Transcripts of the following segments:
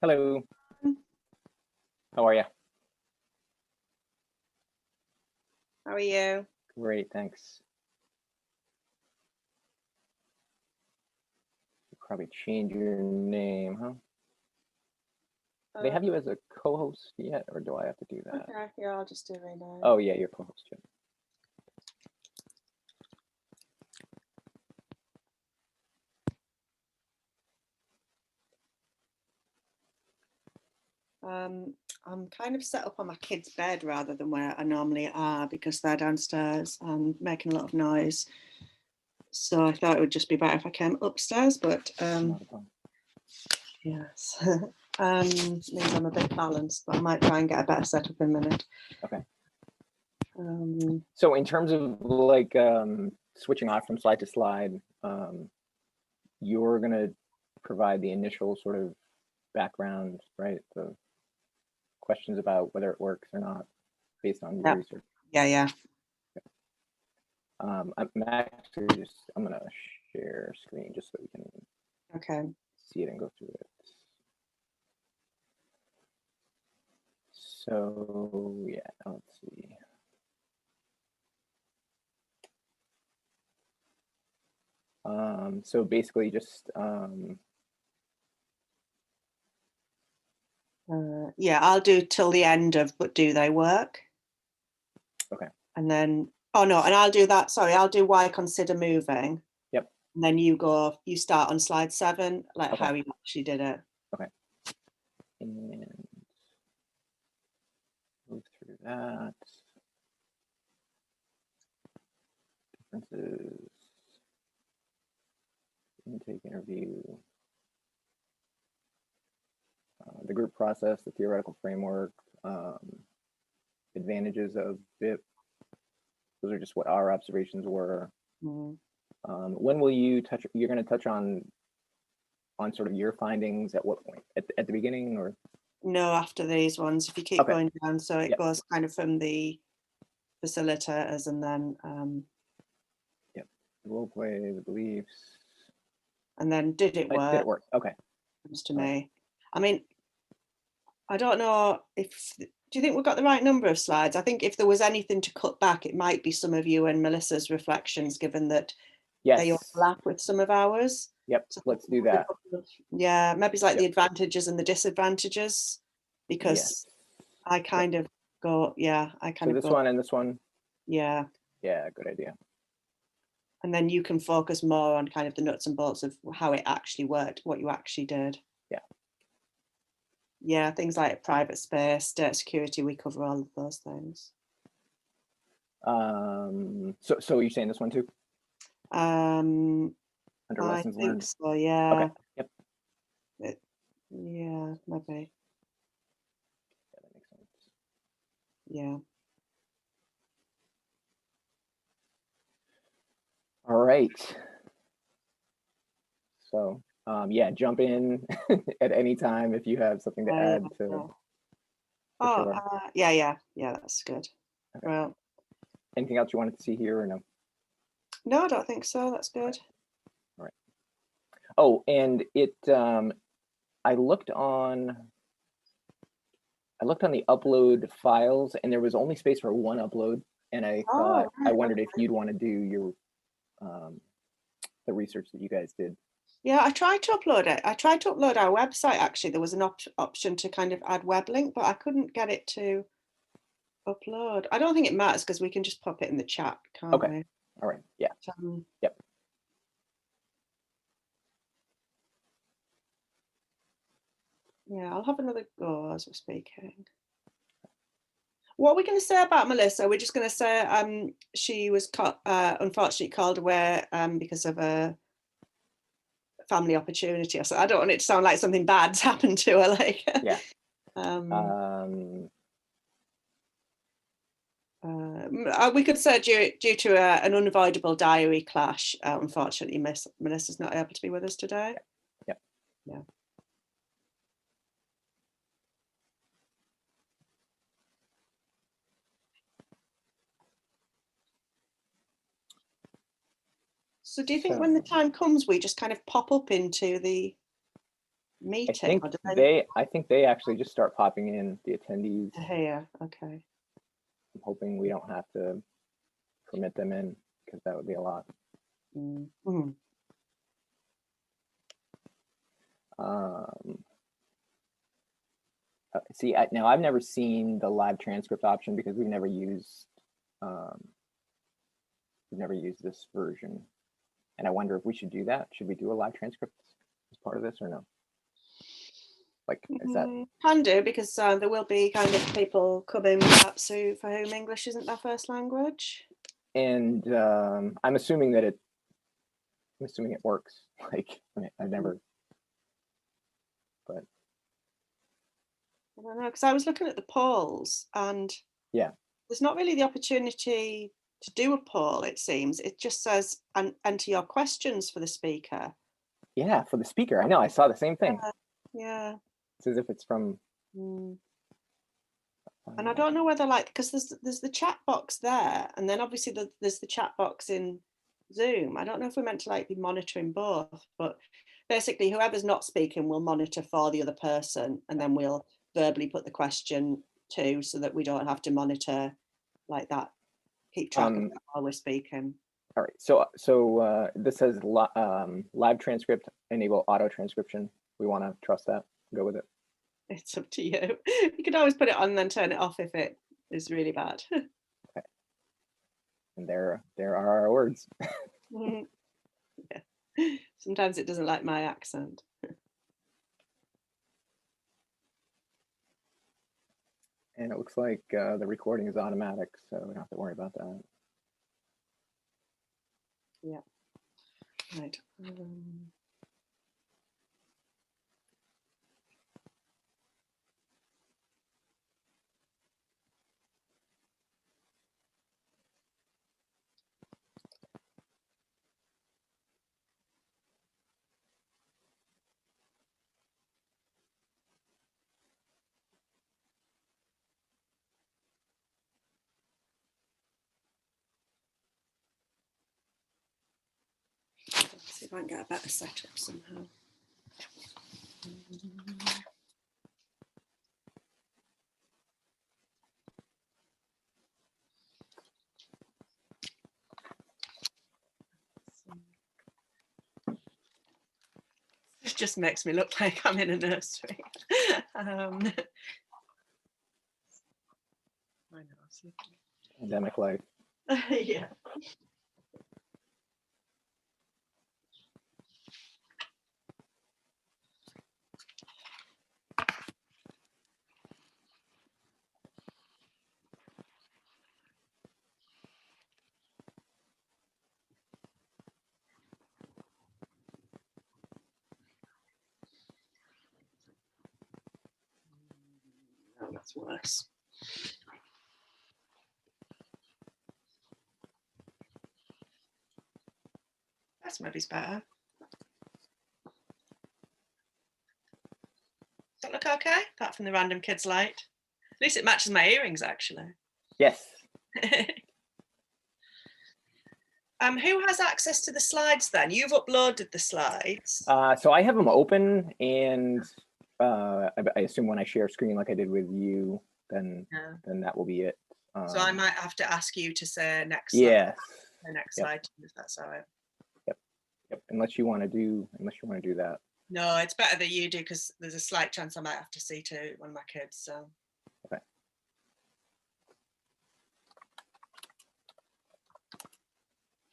Hello. How are you? How are you? Great, thanks. Probably change your name, huh? Do they have you as a co-host yet, or do I have to do that? Okay, yeah, I'll just do it right now. Oh yeah, you're co-host. Yeah. I'm kind of set up on my kid's bed rather than where I normally are because they're downstairs and making a lot of noise. So I thought it would just be better if I came upstairs, but Not a problem. yes, means I'm a bit balanced, but I might try and get a better setup in a minute. Okay. Um, So in terms of like switching off from slide to slide, you're gonna provide the initial sort of background, right? The questions about whether it works or not based on your research. yeah. I'm gonna share screen just so we can see it and go through it. So yeah, let's see. So basically just yeah, I'll do till the end of but do they work? Okay. And then and I'll do that. Sorry, I'll do why consider moving. Yep. And then you start on slide 7, like how you actually did it. Okay. And move through that. Differences. Intake interview. The group process, the theoretical framework, advantages of BIP. Those are just what our observations were. Mm. When will you touch? You're going to touch on sort of your findings at what point? At the beginning, or no, after these ones? If you keep going down, so it goes kind of from the facilitators and then the role play, the beliefs, and then did it work? Did it work? Okay. Comes to me. I mean, I don't know if. Do you think we've got the right number of slides? I think if there was anything to cut back, it might be some of you and Melissa's reflections, given that they overlap with some of ours. Yep, so let's do that. Yeah, maybe it's like the advantages and the disadvantages, because I kind of go, so this one and this one. Yeah, good idea. And then you can focus more on kind of the nuts and bolts of how it actually worked, what you actually did. Yeah, things like private space, data security, we cover all of those things. So you're saying this one too? Under lessons learned? So, yeah. Okay. Yep. Yeah, maybe. Yeah, that makes sense. Yeah. All right. So yeah, jump in at any time if you have something to add to. Yeah, that's good. Okay. Well, anything else you wanted to see here or no? No, I don't think so. That's good. All right. Oh, and it I looked on the upload files and there was only space for one upload, and I thought I wondered if you'd want to do your the research that you guys did. Yeah, I tried to upload it. I tried to upload our website, actually. There was an option to kind of add web link, but I couldn't get it to upload. I don't think it matters because we can just pop it in the chat, can't we? All right. Yeah. Yep. Yeah, I'll have another go as we're speaking. What are we going to say about Melissa? We're just going to say she was unfortunately called away because of a family opportunity. So I don't want it to sound like something bad's happened to her. Like, yeah. We could say due to an unavoidable diary clash, unfortunately, Melissa's not able to be with us today. Yeah. So do you think when the time comes, we just kind of pop up into the meeting? Or do they I think they actually just start popping in, the attendees. here? Okay. I'm hoping we don't have to permit them in, because that would be a lot. Mm. See, now I've never seen the live transcript option because we've never used this version, and I wonder if we should do that. Should we do a live transcript as part of this or no? Like, is that can do, because there will be kind of people coming perhaps for whom English isn't their first language. And I'm assuming that it works. Like, I mean, I've never, but I don't know, because I was looking at the polls, and yeah, there's not really the opportunity to do a poll, it seems. It just says, and enter your questions for the speaker. yeah, for the speaker. I know, I saw the same thing. Yeah. It's as if it's from. And I don't know whether, like, because there's the chat box there, and then obviously there's the chat box in Zoom. I don't know if we're meant to like be monitoring both, but basically whoever's not speaking will monitor for the other person, and then we'll verbally put the question too, so that we don't have to monitor like that, keep track of that while we're speaking. All right, so this says live transcript, enable auto transcription. We want to trust that, go with it. It's up to you. You could always put it on and then turn it off if it is really bad. Okay. And there are our words. Yeah. Sometimes it doesn't like my accent. And it looks like the recording is automatic, so we don't have to worry about that. Yeah. Right. Let's see if I can get a better setup somehow. This just makes me look like I'm in a nursery. I know. Pandemic life. Yeah. Oh, that's worse. That's maybe better. Does that look okay? Apart from the random kids light. At least it matches my earrings, actually. Yes. Who has access to the slides then? You've uploaded the slides. So I have them open, and I assume when I share screen like I did with you, then that will be it. So I might have to ask you to say next slide. The next slide, if that's all right. Yep. Unless you want to do that. No, it's better that you do, because there's a slight chance I might have to see to one of my kids. So. Okay.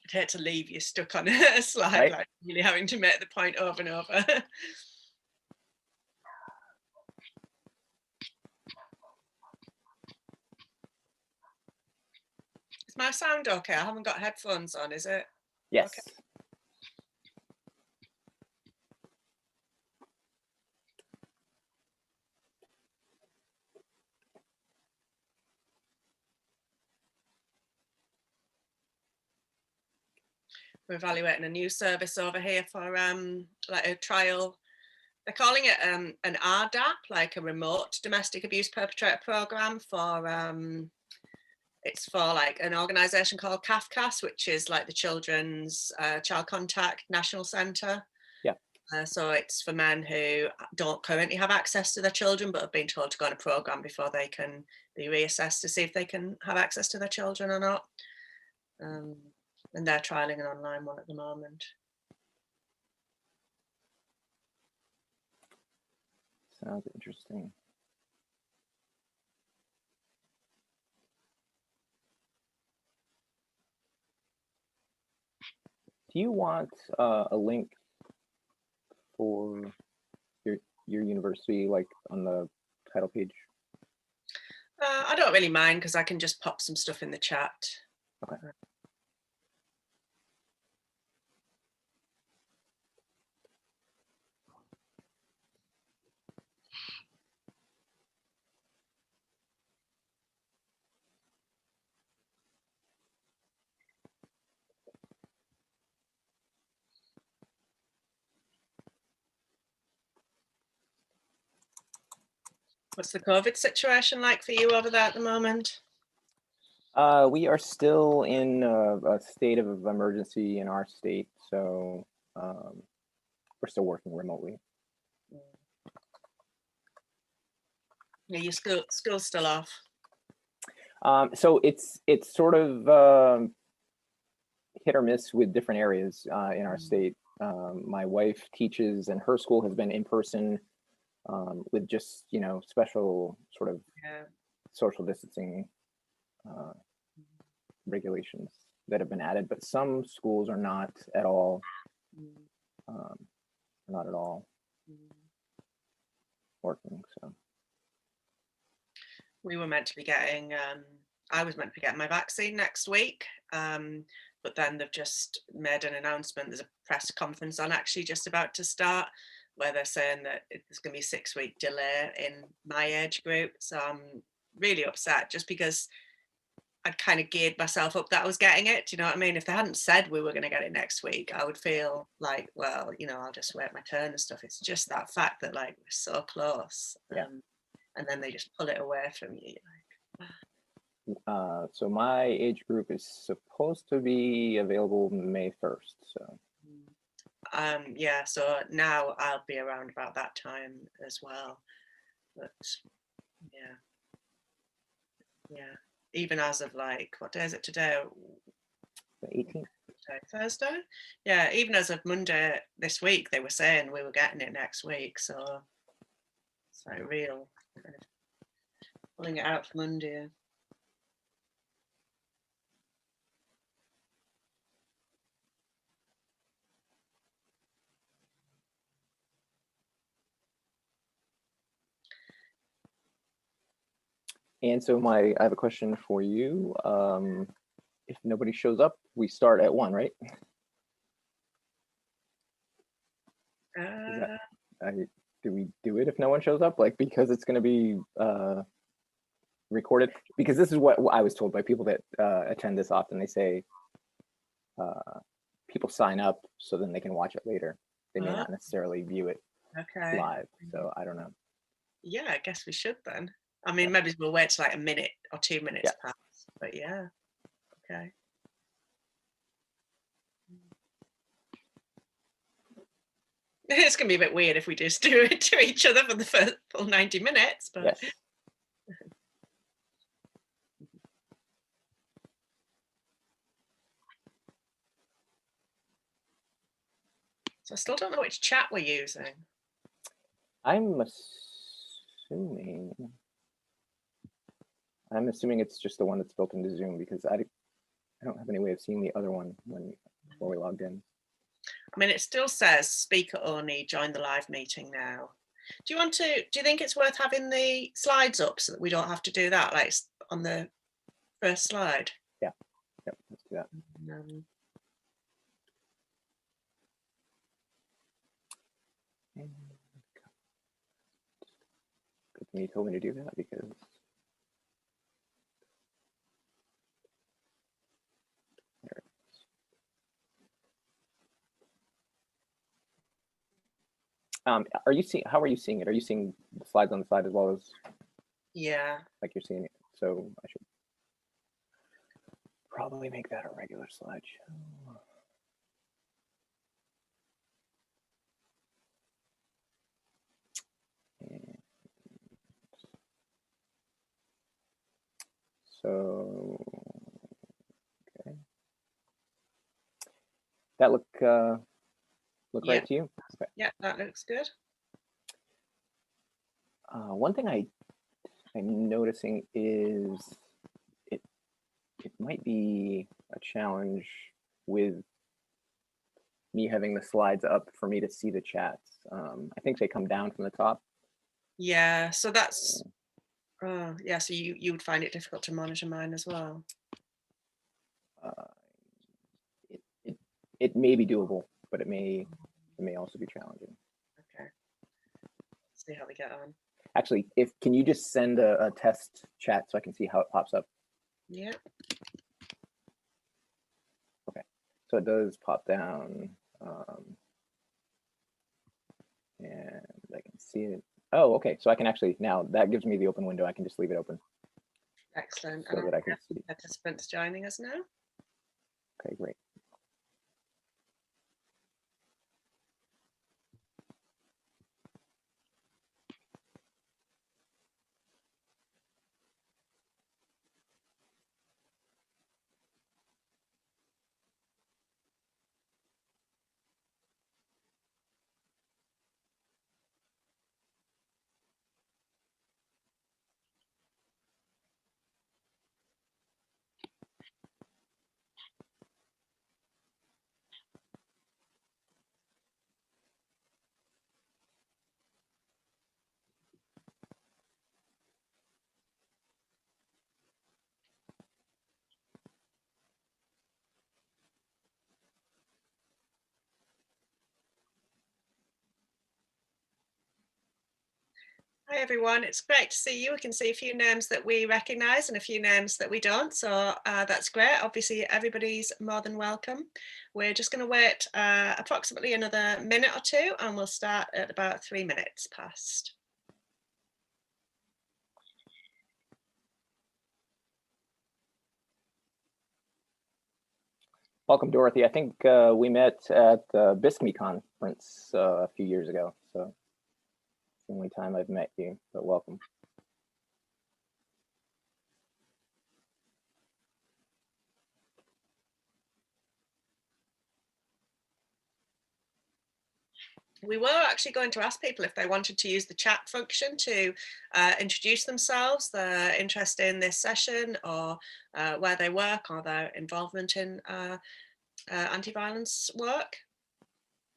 I'd hate to leave you stuck on a slide, right? Like really having to make the point over and over. Is my sound okay? I haven't got headphones on, is it? Yes. Okay. We're evaluating a new service over here for like a trial. They're calling it an RDAP, like a remote domestic abuse perpetrator program for it's for like an organization called CAFCAS, which is like the Children's Child Contact National Centre. Yeah. So it's for men who don't currently have access to their children, but have been told to go on a program before they can be reassessed to see if they can have access to their children or not. And they're trialing an online one at the moment. Sounds interesting. Do you want a link for your university, like on the title page? I don't really mind because I can just pop some stuff in the chat. Okay. What's the COVID situation like for you over there at the moment? We are still in a state of emergency in our state, so we're still working remotely. Yeah, your school's still off. So it's sort of hit or miss with different areas in our state. My wife teaches, and her school has been in person with just, you know, special sort of social distancing regulations that have been added, but some schools are not at all. Not at all working. So we were meant to be getting. I was meant to be getting my vaccine next week, but then they've just made an announcement. There's a press conference on actually just about to start, where they're saying that there's going to be a 6-week delay in my age group. So I'm really upset, just because I'd kind of geared myself up that I was getting it. Do you know what I mean? If they hadn't said we were going to get it next week, I would feel like, well, you know, I'll just wait my turn and stuff. It's just that fact that, like, we're so close, and then they just pull it away from you. Like, so my age group is supposed to be available May 1st. So yeah, so now I'll be around about that time as well. But yeah, even as of, like, what day is it today? the 18th. Thursday. Yeah, even as of Monday this week, they were saying we were getting it next week. So it's like real kind of pulling it out for Monday. And so I have a question for you. If nobody shows up, we start at 1, right? Do we do it if no one shows up? Like, because it's going to be recorded? Because this is what I was told by people that attend this often. They say people sign up so then they can watch it later. They may not necessarily view it live. So I don't know. Yeah, I guess we should then. I mean, maybe we'll wait till like a minute or 2 minutes pass. But yeah, okay. It's gonna be a bit weird if we just do it to each other for the first full 90 minutes, but yes. So I still don't know which chat we're using. I'm assuming it's just the one that's built into Zoom, because I don't have any way of seeing the other one before we logged in. I mean, it still says speaker only, join the live meeting now. Do you think it's worth having the slides up so that we don't have to do that, like on the first slide? Yeah, yep, let's do that. Good thing you told me to do that, because are you seeing? How are you seeing it? Are you seeing the slides on the side as well as? Yeah. Like you're seeing it. So I should probably make that a regular slideshow. So, okay. That look Yeah. right to you? Okay. Yeah, that looks good. One thing I'm noticing is it might be a challenge with me having the slides up for me to see the chats. I think they come down from the top. Yeah, so that's yeah, so you would find it difficult to monitor mine as well. It may be doable, but it may also be challenging. Okay. Let's see how we get on. Actually, can you just send a test chat so I can see how it pops up? Yeah. Okay, so it does pop down, and I can see it. Oh, okay, so I can actually, now that gives me the open window. I can just leave it open. Excellent. So that I can see participants joining us now. Okay, great. Hi everyone, it's great to see you. We can see a few names that we recognise and a few names that we don't, so that's great. Obviously everybody's more than welcome. We're just going to wait approximately another minute or two and we'll start at about 3 minutes past. Welcome, Dorothy. I think we met at the BISME conference a few years ago, so it's the only time I've met you, but welcome. We were actually going to ask people if they wanted to use the chat function to introduce themselves, their interest in this session, or where they work, or their involvement in anti-violence work.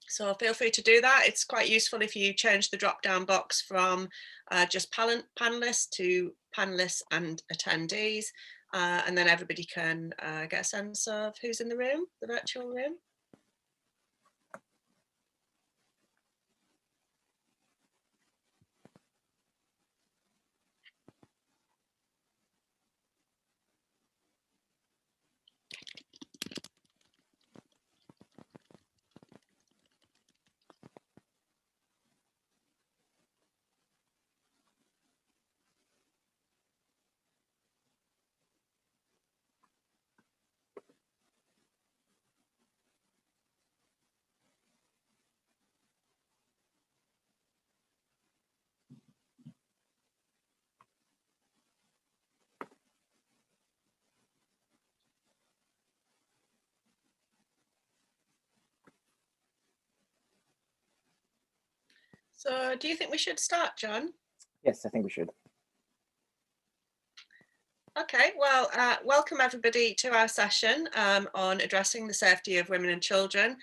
So feel free to do that. It's quite useful if you change the drop-down box from just panelists to panelists and attendees, and then everybody can get a sense of who's in the room, the virtual room. So do you think we should start, John? Yes, I think we should. Okay, well, welcome everybody to our session on addressing the safety of women and children,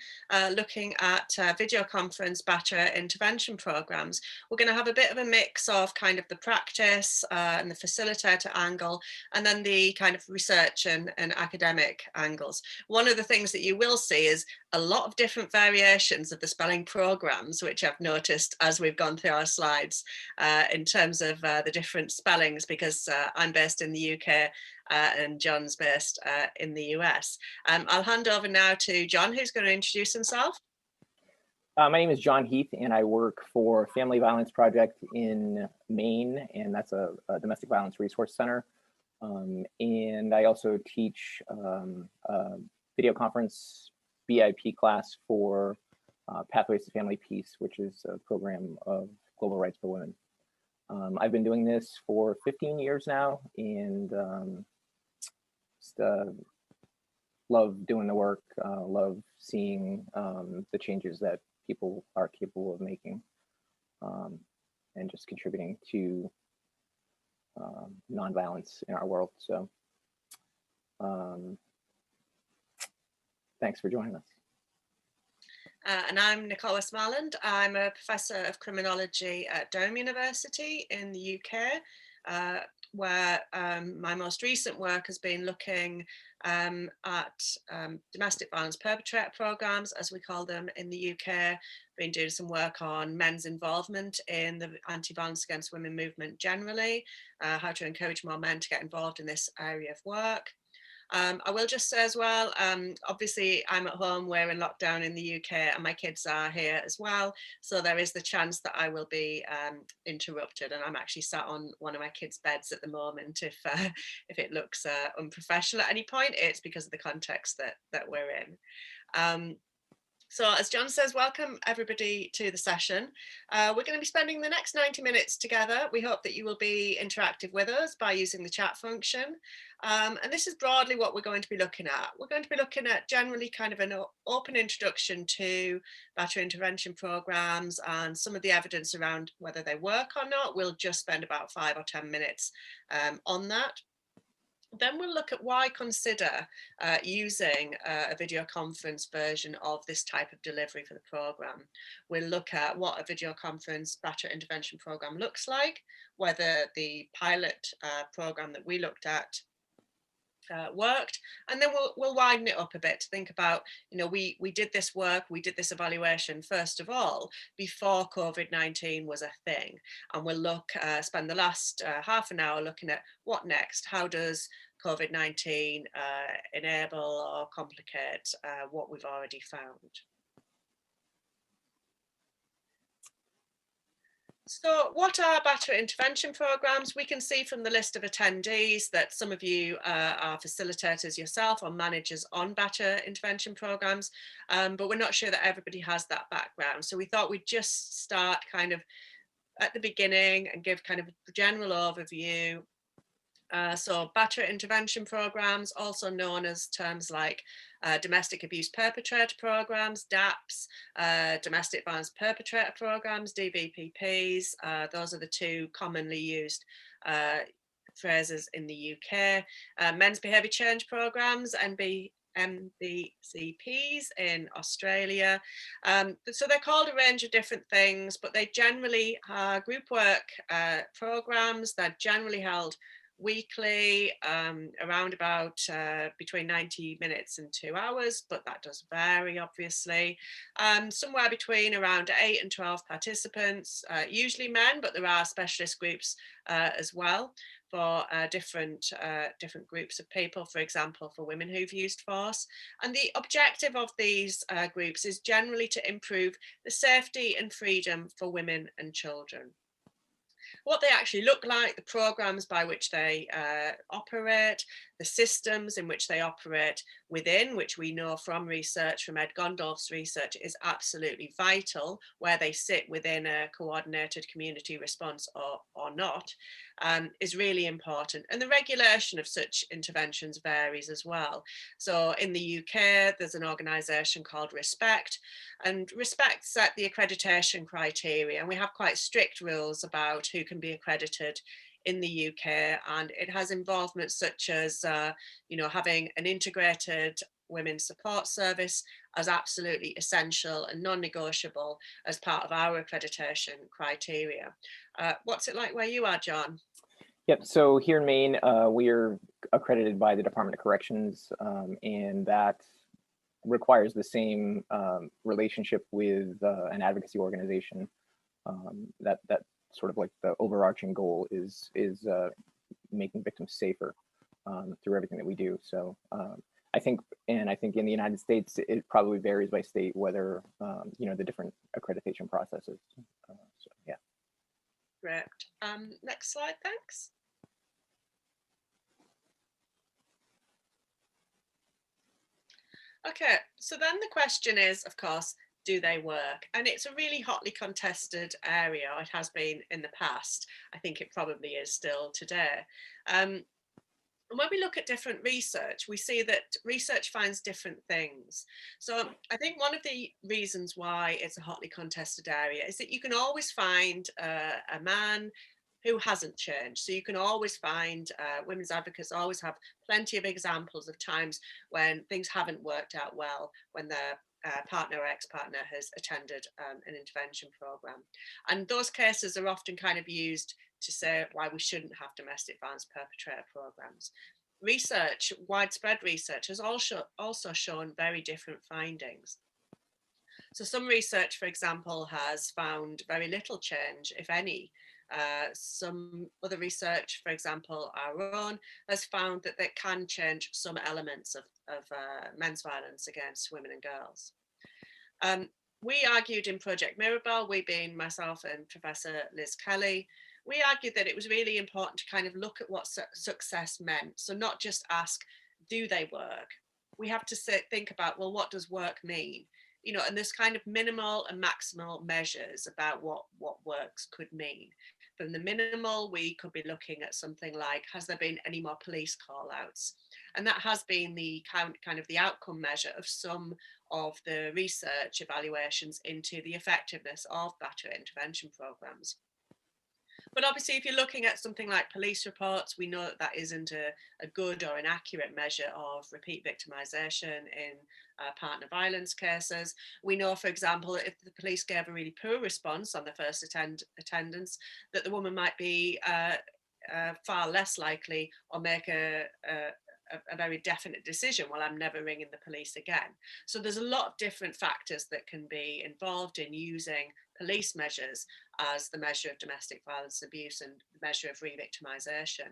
looking at video conference batterer intervention programs. We're going to have a bit of a mix of kind of the practice and the facilitator angle, and then the kind of research and academic angles. One of the things that you will see is a lot of different variations of the spelling programs, which I've noticed as we've gone through our slides in terms of the different spellings, because I'm based in the UK and John's based in the US. I'll hand over now to John, who's going to introduce himself. My name is John Heath, and I work for Family Violence Project in Maine, and that's a domestic violence resource center. And I also teach a video conference BIP class for Pathways to Family Peace, which is a program of global rights for women. I've been doing this for 15 years now, and just love doing the work, love seeing the changes that people are capable of making, and just contributing to nonviolence in our world. So thanks for joining us. And I'm Nicole Westmoreland. I'm a professor of criminology at Durham University in the UK, where my most recent work has been looking at domestic violence perpetrator programs, as we call them in the UK. Been doing some work on men's involvement in the anti-violence against women movement generally, how to encourage more men to get involved in this area of work. I will just say as well, obviously I'm at home, we're in lockdown in the UK and my kids are here as well. So there is the chance that I will be interrupted, and I'm actually sat on one of my kids' beds at the moment. If it looks unprofessional at any point, it's because of the context that we're in. So as John says, welcome everybody to the session. We're going to be spending the next 90 minutes together. We hope that you will be interactive with us by using the chat function. And this is broadly what we're going to be looking at. We're going to be looking at generally kind of an open introduction to battery intervention programs and some of the evidence around whether they work or not. We'll just spend about 5 or 10 minutes on that. Then we'll look at why consider using a video conference version of this type of delivery for the program. We'll look at what a video conference battery intervention program looks like, whether the pilot program that we looked at worked, and then we'll widen it up a bit to think about, you know, we did this work, we did this evaluation first of all before COVID-19 was a thing, and we'll spend the last half an hour looking at what next. How does COVID-19 enable or complicate what we've already found? So what are battery intervention programs? We can see from the list of attendees that some of you are facilitators yourself or managers on battery intervention programs, but we're not sure that everybody has that background. So we thought we'd just start kind of at the beginning and give kind of a general overview. So battery intervention programs, also known as terms like domestic abuse perpetrator programs, DAPs, domestic violence perpetrator programs, DVPPs. Those are the two commonly used phrases in the UK. Men's behaviour change programs, MBCPs in Australia. So they're called a range of different things, but they generally are group work programs. They're generally held weekly, around about between 90 minutes and 2 hours, but that does vary obviously. Somewhere between around 8 and 12 participants, usually men, but there are specialist groups as well for different groups of people, for example, for women who've used force. And the objective of these groups is generally to improve the safety and freedom for women and children. What they actually look like, the programs by which they operate, the systems in which they operate within, which we know from research, from Ed Gondolf's research, is absolutely vital, where they sit within a coordinated community response or not, is really important. And the regulation of such interventions varies as well. So in the UK, there's an organisation called Respect, and Respect set the accreditation criteria, and we have quite strict rules about who can be accredited in the UK, and it has involvement such as you know, having an integrated women's support service as absolutely essential and non-negotiable as part of our accreditation criteria. What's it like where you are, John? Yep, so here in Maine, we are accredited by the Department of Corrections, and that requires the same relationship with an advocacy organization. That sort of like the overarching goal is making victims safer through everything that we do. So I think in the United States, it probably varies by state whether you know, the different accreditation processes. So yeah. Great. Next slide, thanks. Okay, so then the question is, of course, do they work? And it's a really hotly contested area. It has been in the past. I think it probably is still today. And when we look at different research, we see that research finds different things. So I think one of the reasons why it's a hotly contested area is that you can always find a man who hasn't changed. So you can always find women's advocates always have plenty of examples of times when things haven't worked out well, when their partner or ex-partner has attended an intervention program. And those cases are often kind of used to say why we shouldn't have domestic violence perpetrator programs. Research, widespread research, has also shown very different findings. So some research, for example, has found very little change, if any. Some other research, for example, our own, has found that they can change some elements of men's violence against women and girls. We argued in Project Mirabelle, we being myself and Professor Liz Kelly, we argued that it was really important to kind of look at what success meant. So not just ask, do they work? We have to think about, well, what does work mean? You know, and there's kind of minimal and maximal measures about what works could mean. From the minimal, we could be looking at something like, has there been any more police call outs? And that has been the kind of the outcome measure of some of the research evaluations into the effectiveness of batterer intervention programs. But obviously, if you're looking at something like police reports, we know that that isn't a good or an accurate measure of repeat victimisation in partner violence cases. We know, for example, if the police gave a really poor response on the first attendance, that the woman might be far less likely or make a very definite decision, well, I'm never ringing the police again. So there's a lot of different factors that can be involved in using police measures as the measure of domestic violence abuse and the measure of re-victimisation.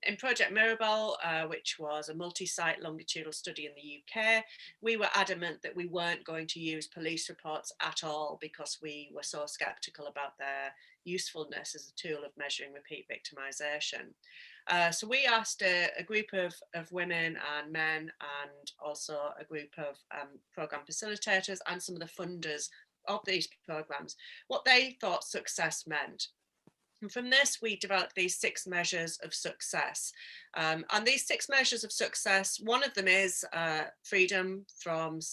In Project Mirabelle, which was a multi-site longitudinal study in the UK, we were adamant that we weren't going to use police reports at all because we were so sceptical about their usefulness as a tool of measuring repeat victimisation. So we asked a group of women and men and also a group of programme facilitators and some of the funders of these programs what they thought success meant. And from this, we developed these 6 measures of success. And these 6 measures of success, one of them is freedom and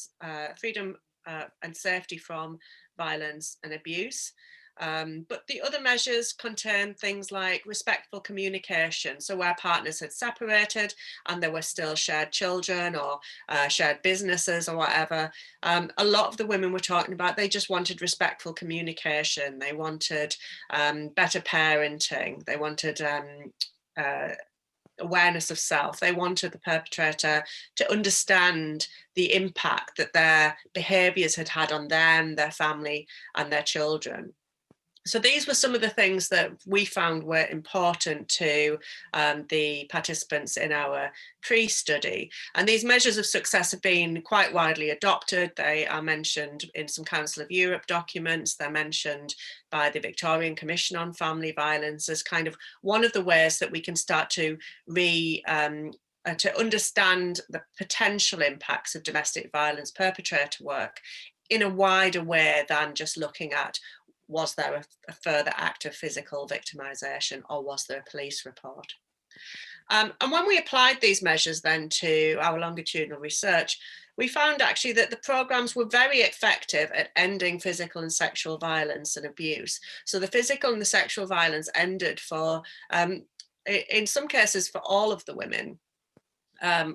safety from violence and abuse. But the other measures contain things like respectful communication. So where partners had separated and there were still shared children or shared businesses or whatever, a lot of the women were talking about they just wanted respectful communication. They wanted better parenting. They wanted awareness of self. They wanted the perpetrator to understand the impact that their behaviours had had on them, their family and their children. So these were some of the things that we found were important to the participants in our pre-study. And these measures of success have been quite widely adopted. They are mentioned in some Council of Europe documents. They're mentioned by the Victorian Commission on Family Violence as kind of one of the ways that we can start to understand the potential impacts of domestic violence perpetrator work in a wider way than just looking at was there a further act of physical victimisation or was there a police report? And when we applied these measures then to our longitudinal research, we found actually that the programmes were very effective at ending physical and sexual violence and abuse. So the physical and the sexual violence ended for, in some cases, for all of the women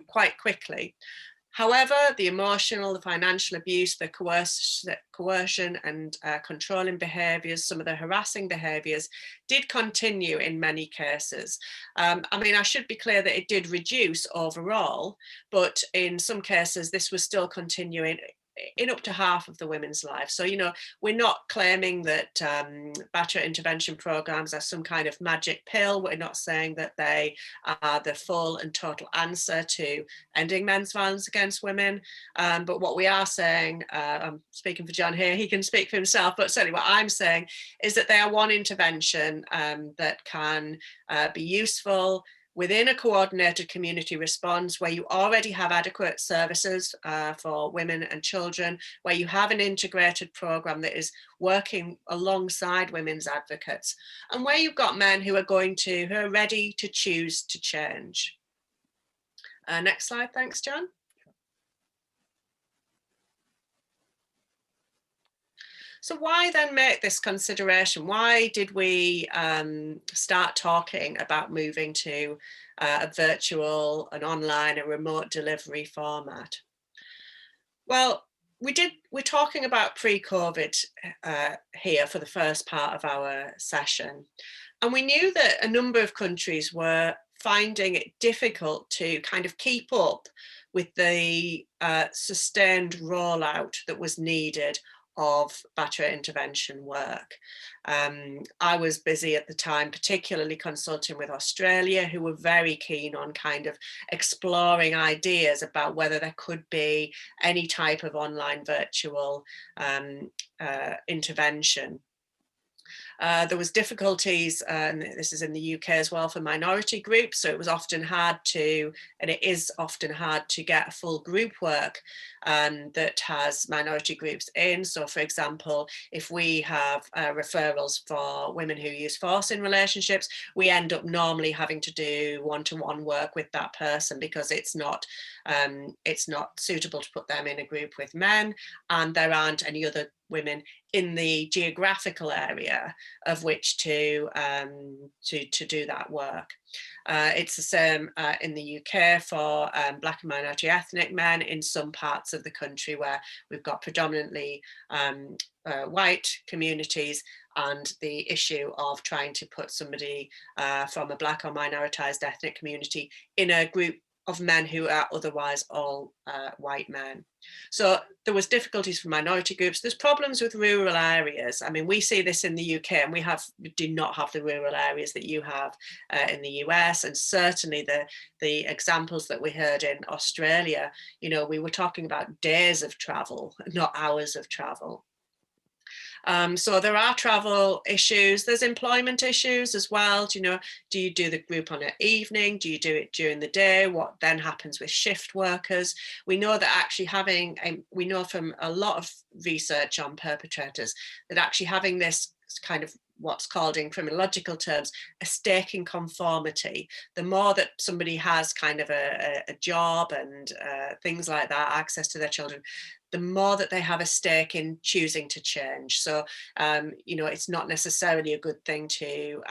quite quickly. However, the emotional, the financial abuse, the coercion and controlling behaviours, some of the harassing behaviours did continue in many cases. I mean, I should be clear that it did reduce overall, but in some cases this was still continuing in up to half of the women's lives. So, you know, we're not claiming that batterer intervention programs are some kind of magic pill. We're not saying that they are the full and total answer to ending men's violence against women. But what we are saying, I'm speaking for John here, he can speak for himself, but certainly what I'm saying is that they are one intervention that can be useful within a coordinated community response where you already have adequate services for women and children, where you have an integrated programme that is working alongside women's advocates, and where you've got men who are ready to choose to change. Next slide, thanks, John. So why then make this consideration? Why did we start talking about moving to a virtual, an online, a remote delivery format? Well, we're talking about pre-COVID here for the first part of our session. And we knew that a number of countries were finding it difficult to kind of keep up with the sustained rollout that was needed of batterer intervention work. I was busy at the time, particularly consulting with Australia, who were very keen on kind of exploring ideas about whether there could be any type of online virtual intervention. There was difficulties, and this is in the UK as well, for minority groups. So it was often hard to, and it is often hard to get a full group work that has minority groups in. So for example, if we have referrals for women who use force in relationships, we end up normally having to do one-to-one work with that person because it's not suitable to put them in a group with men, and there aren't any other women in the geographical area of which to do that work. It's the same in the UK for Black and minority ethnic men in some parts of the country where we've got predominantly white communities, and the issue of trying to put somebody from a Black or minoritized ethnic community in a group of men who are otherwise all white men. So there was difficulties for minority groups. There's problems with rural areas. I mean, we see this in the UK, and we do not have the rural areas that you have in the US, and certainly the examples that we heard in Australia, you know, we were talking about days of travel, not hours of travel. So there are travel issues. There's employment issues as well. Do you do the group on an evening? Do you do it during the day? What then happens with shift workers? We know that actually we know from a lot of research on perpetrators that actually having this kind of what's called in criminological terms a stake in conformity. The more that somebody has kind of a job and things like that, access to their children, the more that they have a stake in choosing to change. So, you know, it's not necessarily a good thing to,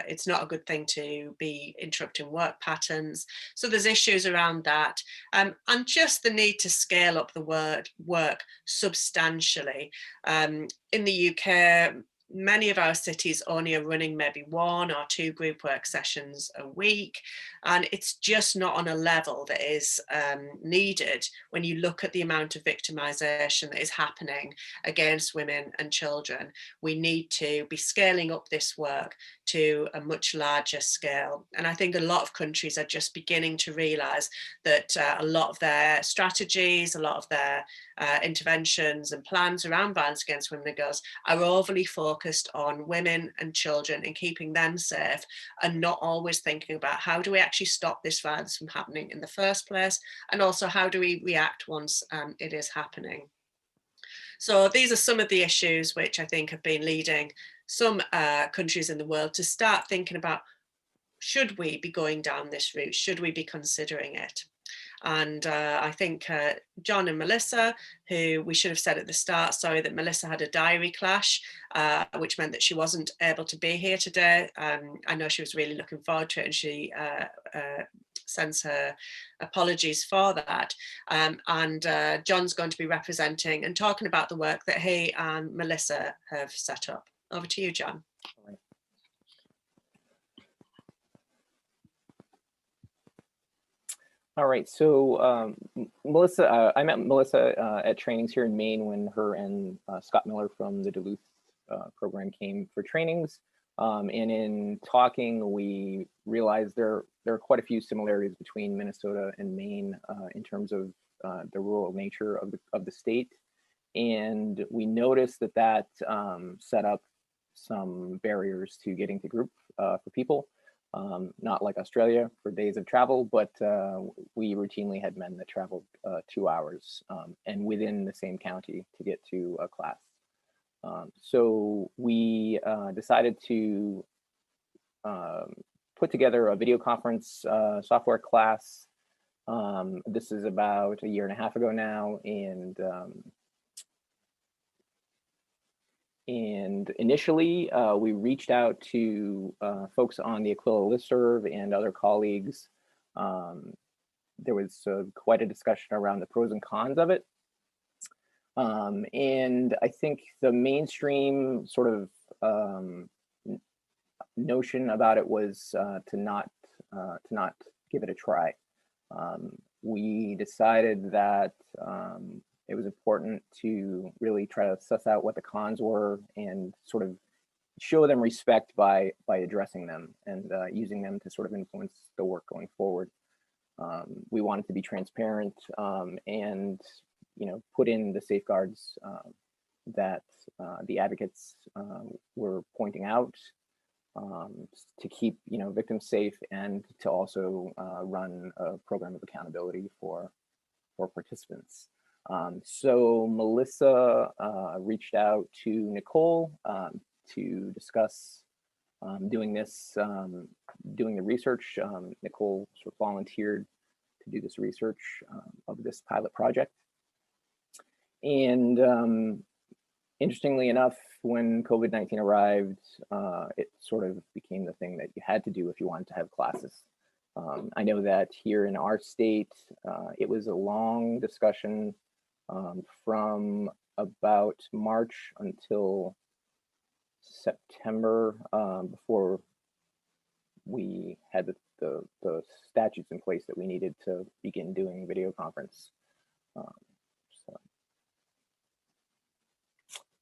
it's not a good thing to be interrupting work patterns. So there's issues around that. And just the need to scale up the work substantially. In the UK, many of our cities only are running maybe 1 or 2 group work sessions a week, and it's just not on a level that is needed when you look at the amount of victimization that is happening against women and children. We need to be scaling up this work to a much larger scale, and I think a lot of countries are just beginning to realize that a lot of their strategies, a lot of their interventions and plans around violence against women and girls are overly focused on women and children and keeping them safe, and not always thinking about how do we actually stop this violence from happening in the first place, and also how do we react once it is happening. So these are some of the issues which I think have been leading some countries in the world to start thinking about, should we be going down this route? Should we be considering it? And I think John and Melissa, who we should have said at the start, sorry, that Melissa had a diary clash, which meant that she wasn't able to be here today. I know she was really looking forward to it, and she sends her apologies for that. And John's going to be representing and talking about the work that he and Melissa have set up. Over to you, John. All right, so Melissa, I met Melissa at trainings here in Maine when her and Scott Miller from the Duluth program came for trainings. And in talking, we realized there are quite a few similarities between Minnesota and Maine in terms of the rural nature of the state. And we noticed that set up some barriers to getting to group for people. Not like Australia for days of travel, but we routinely had men that traveled 2 hours and within the same county to get to a class. So we decided to put together a video conference software class This is about a year and a half ago now, and initially we reached out to folks on the Aquila listserv and other colleagues. There was quite a discussion around the pros and cons of it. And I think the mainstream sort of notion about it was to not give it a try. We decided that it was important to really try to suss out what the cons were and sort of show them respect by addressing them and using them to sort of influence the work going forward. We wanted to be transparent and put in the safeguards that the advocates were pointing out to keep victims safe, and to also run a program of accountability for participants. So Melissa reached out to Nicole to discuss doing the research. Nicole sort of volunteered to do this research of this pilot project. And interestingly enough, when COVID-19 arrived, it sort of became the thing that you had to do if you wanted to have classes. I know that here in our state, it was a long discussion from about March until September before we had the statutes in place that we needed to begin doing video conference.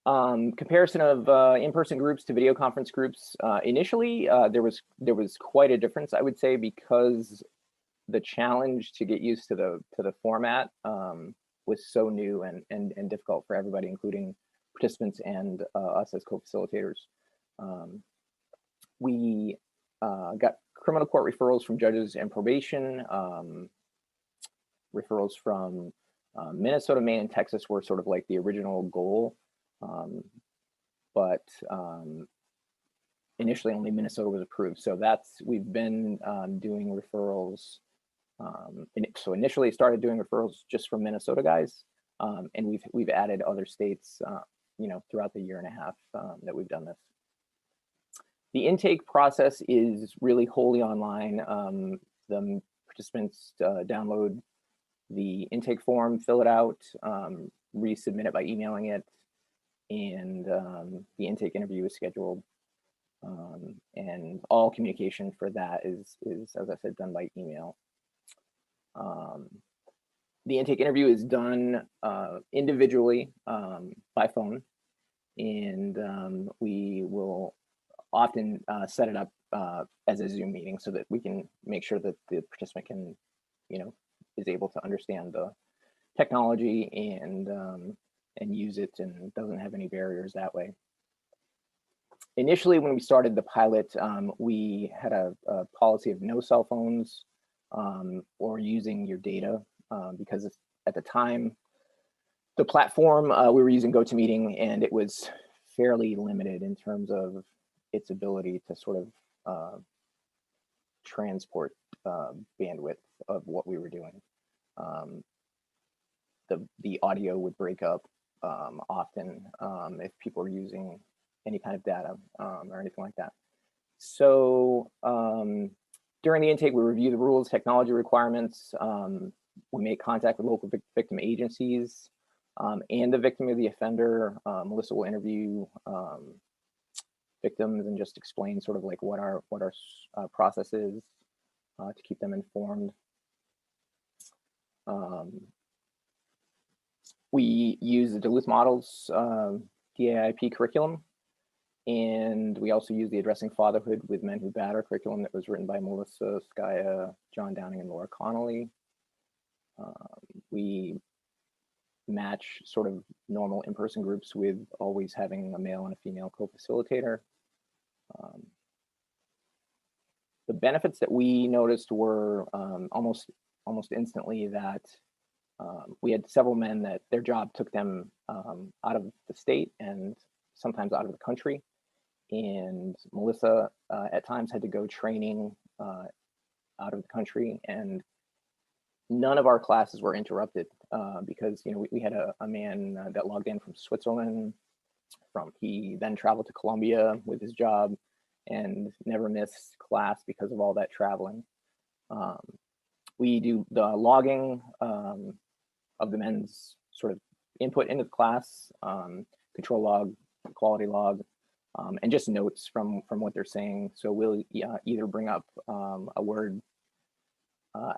Comparison of in-person groups to video conference groups. Initially, there was quite a difference, I would say, because the challenge to get used to the format was so new and difficult for everybody, including participants and us as co-facilitators. We got criminal court referrals from judges and probation. Referrals from Minnesota, Maine, and Texas were sort of like the original goal. But initially only Minnesota was approved. So we've been doing referrals. So initially started doing referrals just from Minnesota guys. And we've added other states, throughout the year and a half that we've done this. The intake process is really wholly online. The participants download the intake form, fill it out, resubmit it by emailing it, and the intake interview is scheduled. And all communication for that is, as I said, done by email. The intake interview is done individually by phone, and we will often set it up as a Zoom meeting so that we can make sure that the participant can, is able to understand the technology and use it and doesn't have any barriers that way. Initially, when we started the pilot, we had a policy of no cell phones or using your data because at the time, the platform we were using GoToMeeting, and it was fairly limited in terms of its ability to sort of transport bandwidth of what we were doing. The audio would break up often if people were using any kind of data or anything like that. So during the intake, we review the rules, technology requirements. We make contact with local victim agencies and the victim of the offender. Melissa will interview victims and just explain sort of like what our process is to keep them informed. We use the Duluth Models DAIP curriculum, and we also use the Addressing Fatherhood with Men Who Batter curriculum that was written by Melissa Skaya, John Downing, and Laura Connolly. We match sort of normal in-person groups with always having a male and a female co-facilitator. The benefits that we noticed were almost instantly that we had several men that their job took them out of the state and sometimes out of the country. And Melissa at times had to go training out of the country, and none of our classes were interrupted because, you know, we had a man that logged in from Switzerland. He then traveled to Colombia with his job and never missed class because of all that traveling. We do the logging of the men's sort of input into the class, control log, quality log, and just notes from what they're saying. So we'll either bring up a Word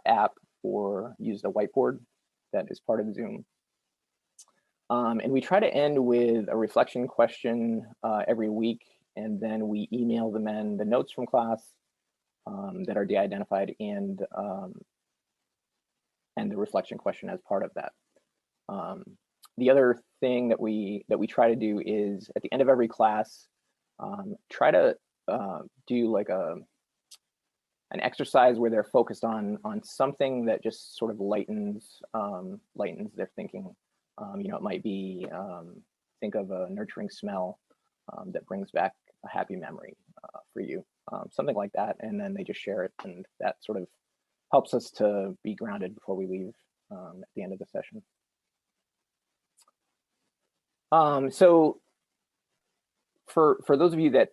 app or use the whiteboard that is part of the Zoom. And we try to end with a reflection question every week, and then we email the men the notes from class that are de-identified and the reflection question as part of that. The other thing that we try to do is at the end of every class, try to do like an exercise where they're focused on something that just sort of lightens their thinking. You know, it might be think of a nurturing smell that brings back a happy memory for you, something like that, and then they just share it, and that sort of helps us to be grounded before we leave at the end of the session. So for those of you that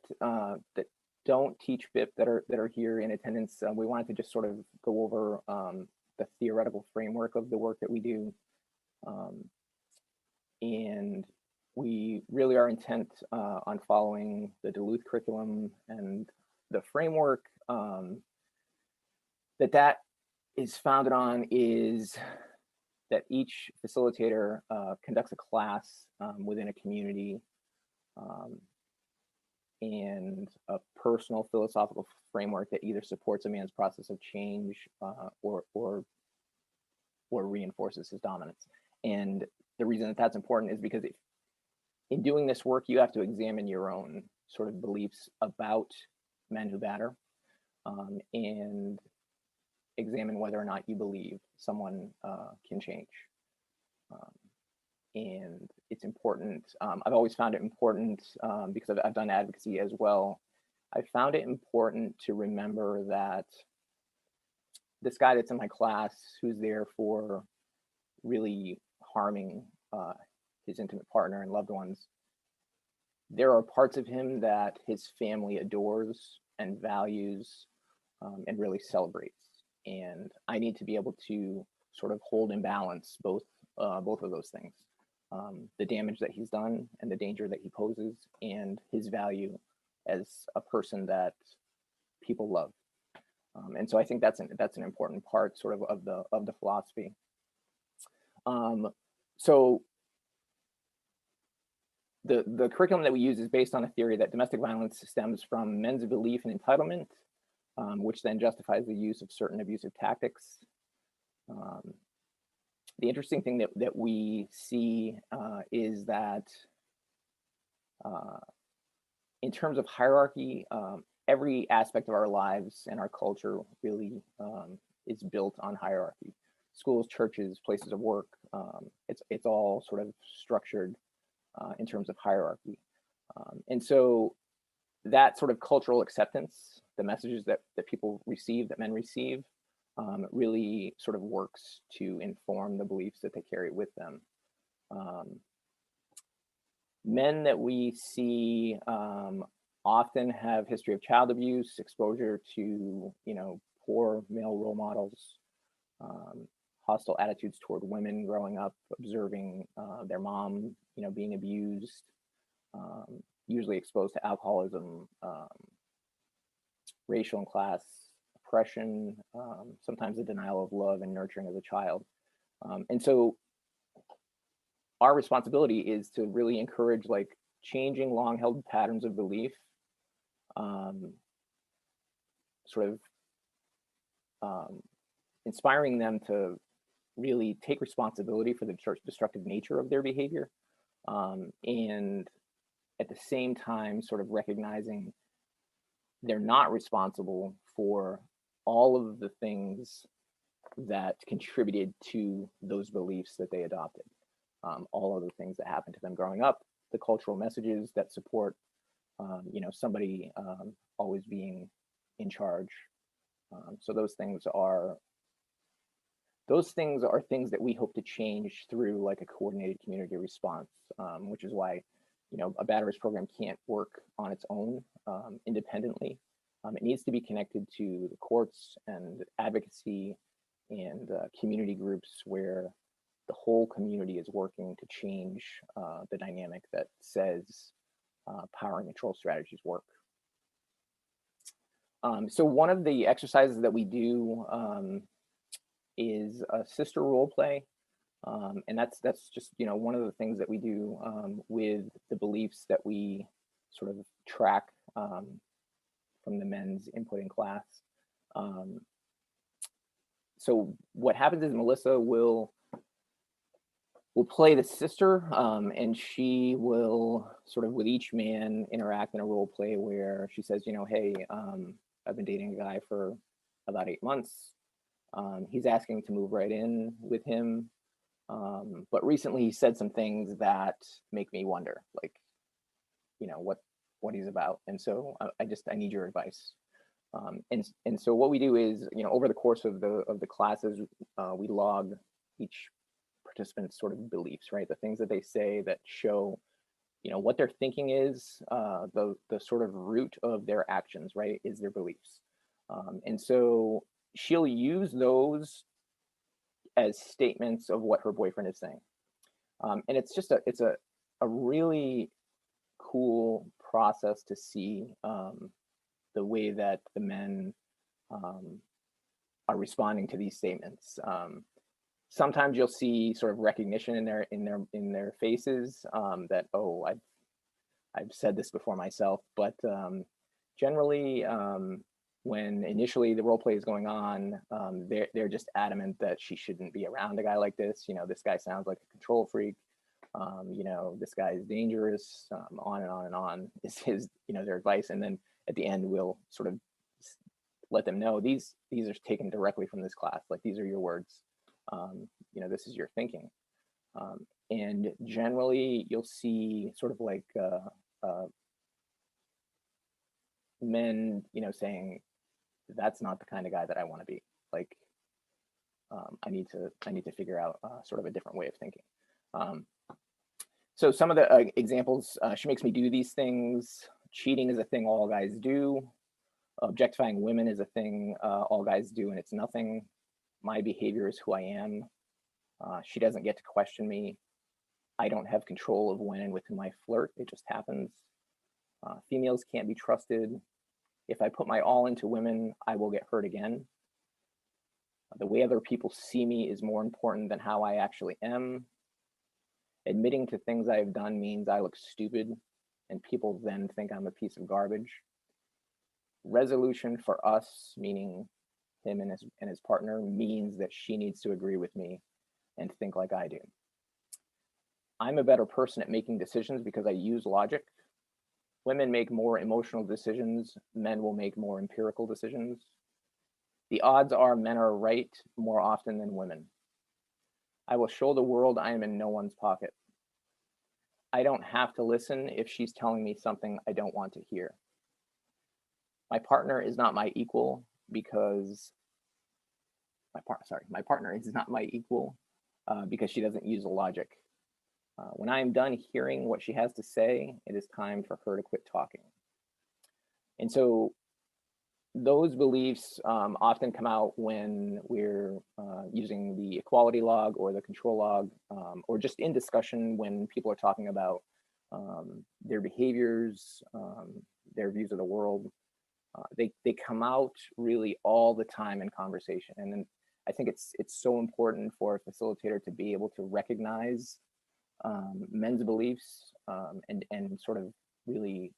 don't teach BIP that are here in attendance, we wanted to just sort of go over the theoretical framework of the work that we do. And we really are intent on following the Duluth curriculum, and the framework that is founded on is that each facilitator conducts a class within a community and a personal philosophical framework that either supports a man's process of change or reinforces his dominance. And the reason that that's important is because in doing this work, you have to examine your own sort of beliefs about men who batter and examine whether or not you believe someone can change. And it's important. I've always found it important because I've done advocacy as well. I found it important to remember that this guy that's in my class who's there for really harming his intimate partner and loved ones, there are parts of him that his family adores and values and really celebrates. And I need to be able to sort of hold in balance both of those things. The damage that he's done and the danger that he poses, and his value as a person that people love. And so I think that's an important part sort of the philosophy. So the curriculum that we use is based on a theory that domestic violence stems from men's belief in entitlement, which then justifies the use of certain abusive tactics. The interesting thing that we see is that in terms of hierarchy, every aspect of our lives and our culture really is built on hierarchy. Schools, churches, places of work, it's all sort of structured in terms of hierarchy. And so that sort of cultural acceptance, the messages that people receive, that men receive, really sort of works to inform the beliefs that they carry with them. Men that we see often have history of child abuse, exposure to, you know, poor male role models, hostile attitudes toward women growing up, observing their mom, you know, being abused, usually exposed to alcoholism, racial and class oppression, sometimes a denial of love and nurturing as a child. And so our responsibility is to really encourage like changing long-held patterns of belief, sort of inspiring them to really take responsibility for the destructive nature of their behavior, and at the same time sort of recognizing they're not responsible for all of the things that contributed to those beliefs that they adopted, all of the things that happened to them growing up, the cultural messages that support you know, somebody always being in charge. So those things are those things are things that we hope to change through like a coordinated community response, which is why, you know, a batterers program can't work on its own independently. It needs to be connected to the courts and advocacy and community groups where the whole community is working to change the dynamic that says power and control strategies work. So one of the exercises that we do is a sister role play. And that's just, you know, one of the things that we do with the beliefs that we sort of track from the men's input in class. So what happens is Melissa will play the sister, and she will sort of with each man interact in a role play where she says, you know, hey, I've been dating a guy for about 8 months. He's asking to move right in with him. But recently he said some things that make me wonder, like, you know, what he's about. And so I need your advice. And so what we do is, you know, over the course of the classes, we log each participant's sort of beliefs, right? The things that they say that show, you know, what their thinking is, the sort of root of their actions, right, is their beliefs. And so she'll use those as statements of what her boyfriend is saying. And it's just it's a really cool process to see the way that the men are responding to these statements. Sometimes you'll see sort of recognition in their faces that, oh, I've said this before myself, but generally when initially the role play is going on, they're just adamant that she shouldn't be around a guy like this. You know, this guy sounds like a control freak. You know, this guy is dangerous. On and on and on is his, you know, their advice. And then at the end, we'll sort of let them know these are taken directly from this class. Like, these are your words. You know, this is your thinking. And generally, you'll see sort of like men, you know, saying, that's not the kind of guy that I want to be. Like, I need to figure out sort of a different way of thinking. So some of the examples, she makes me do these things. Cheating is a thing all guys do. Objectifying women is a thing all guys do, and it's nothing. My behavior is who I am. She doesn't get to question me. I don't have control of when and with whom I flirt. It just happens. Females can't be trusted. If I put my all into women, I will get hurt again. The way other people see me is more important than how I actually am. Admitting to things I have done means I look stupid, and people then think I'm a piece of garbage. Resolution for us, meaning him and his partner, means that she needs to agree with me and think like I do. I'm a better person at making decisions because I use logic. Women make more emotional decisions. Men will make more empirical decisions. The odds are men are right more often than women. I will show the world I am in no one's pocket. I don't have to listen if she's telling me something I don't want to hear. My partner is not my equal because my partner is not my equal because she doesn't use logic. When I am done hearing what she has to say, it is time for her to quit talking. And so those beliefs often come out when we're using the equality log or the control log, or just in discussion when people are talking about their behaviors, their views of the world. They come out really all the time in conversation. And then I think it's so important for a facilitator to be able to recognize men's beliefs and sort of really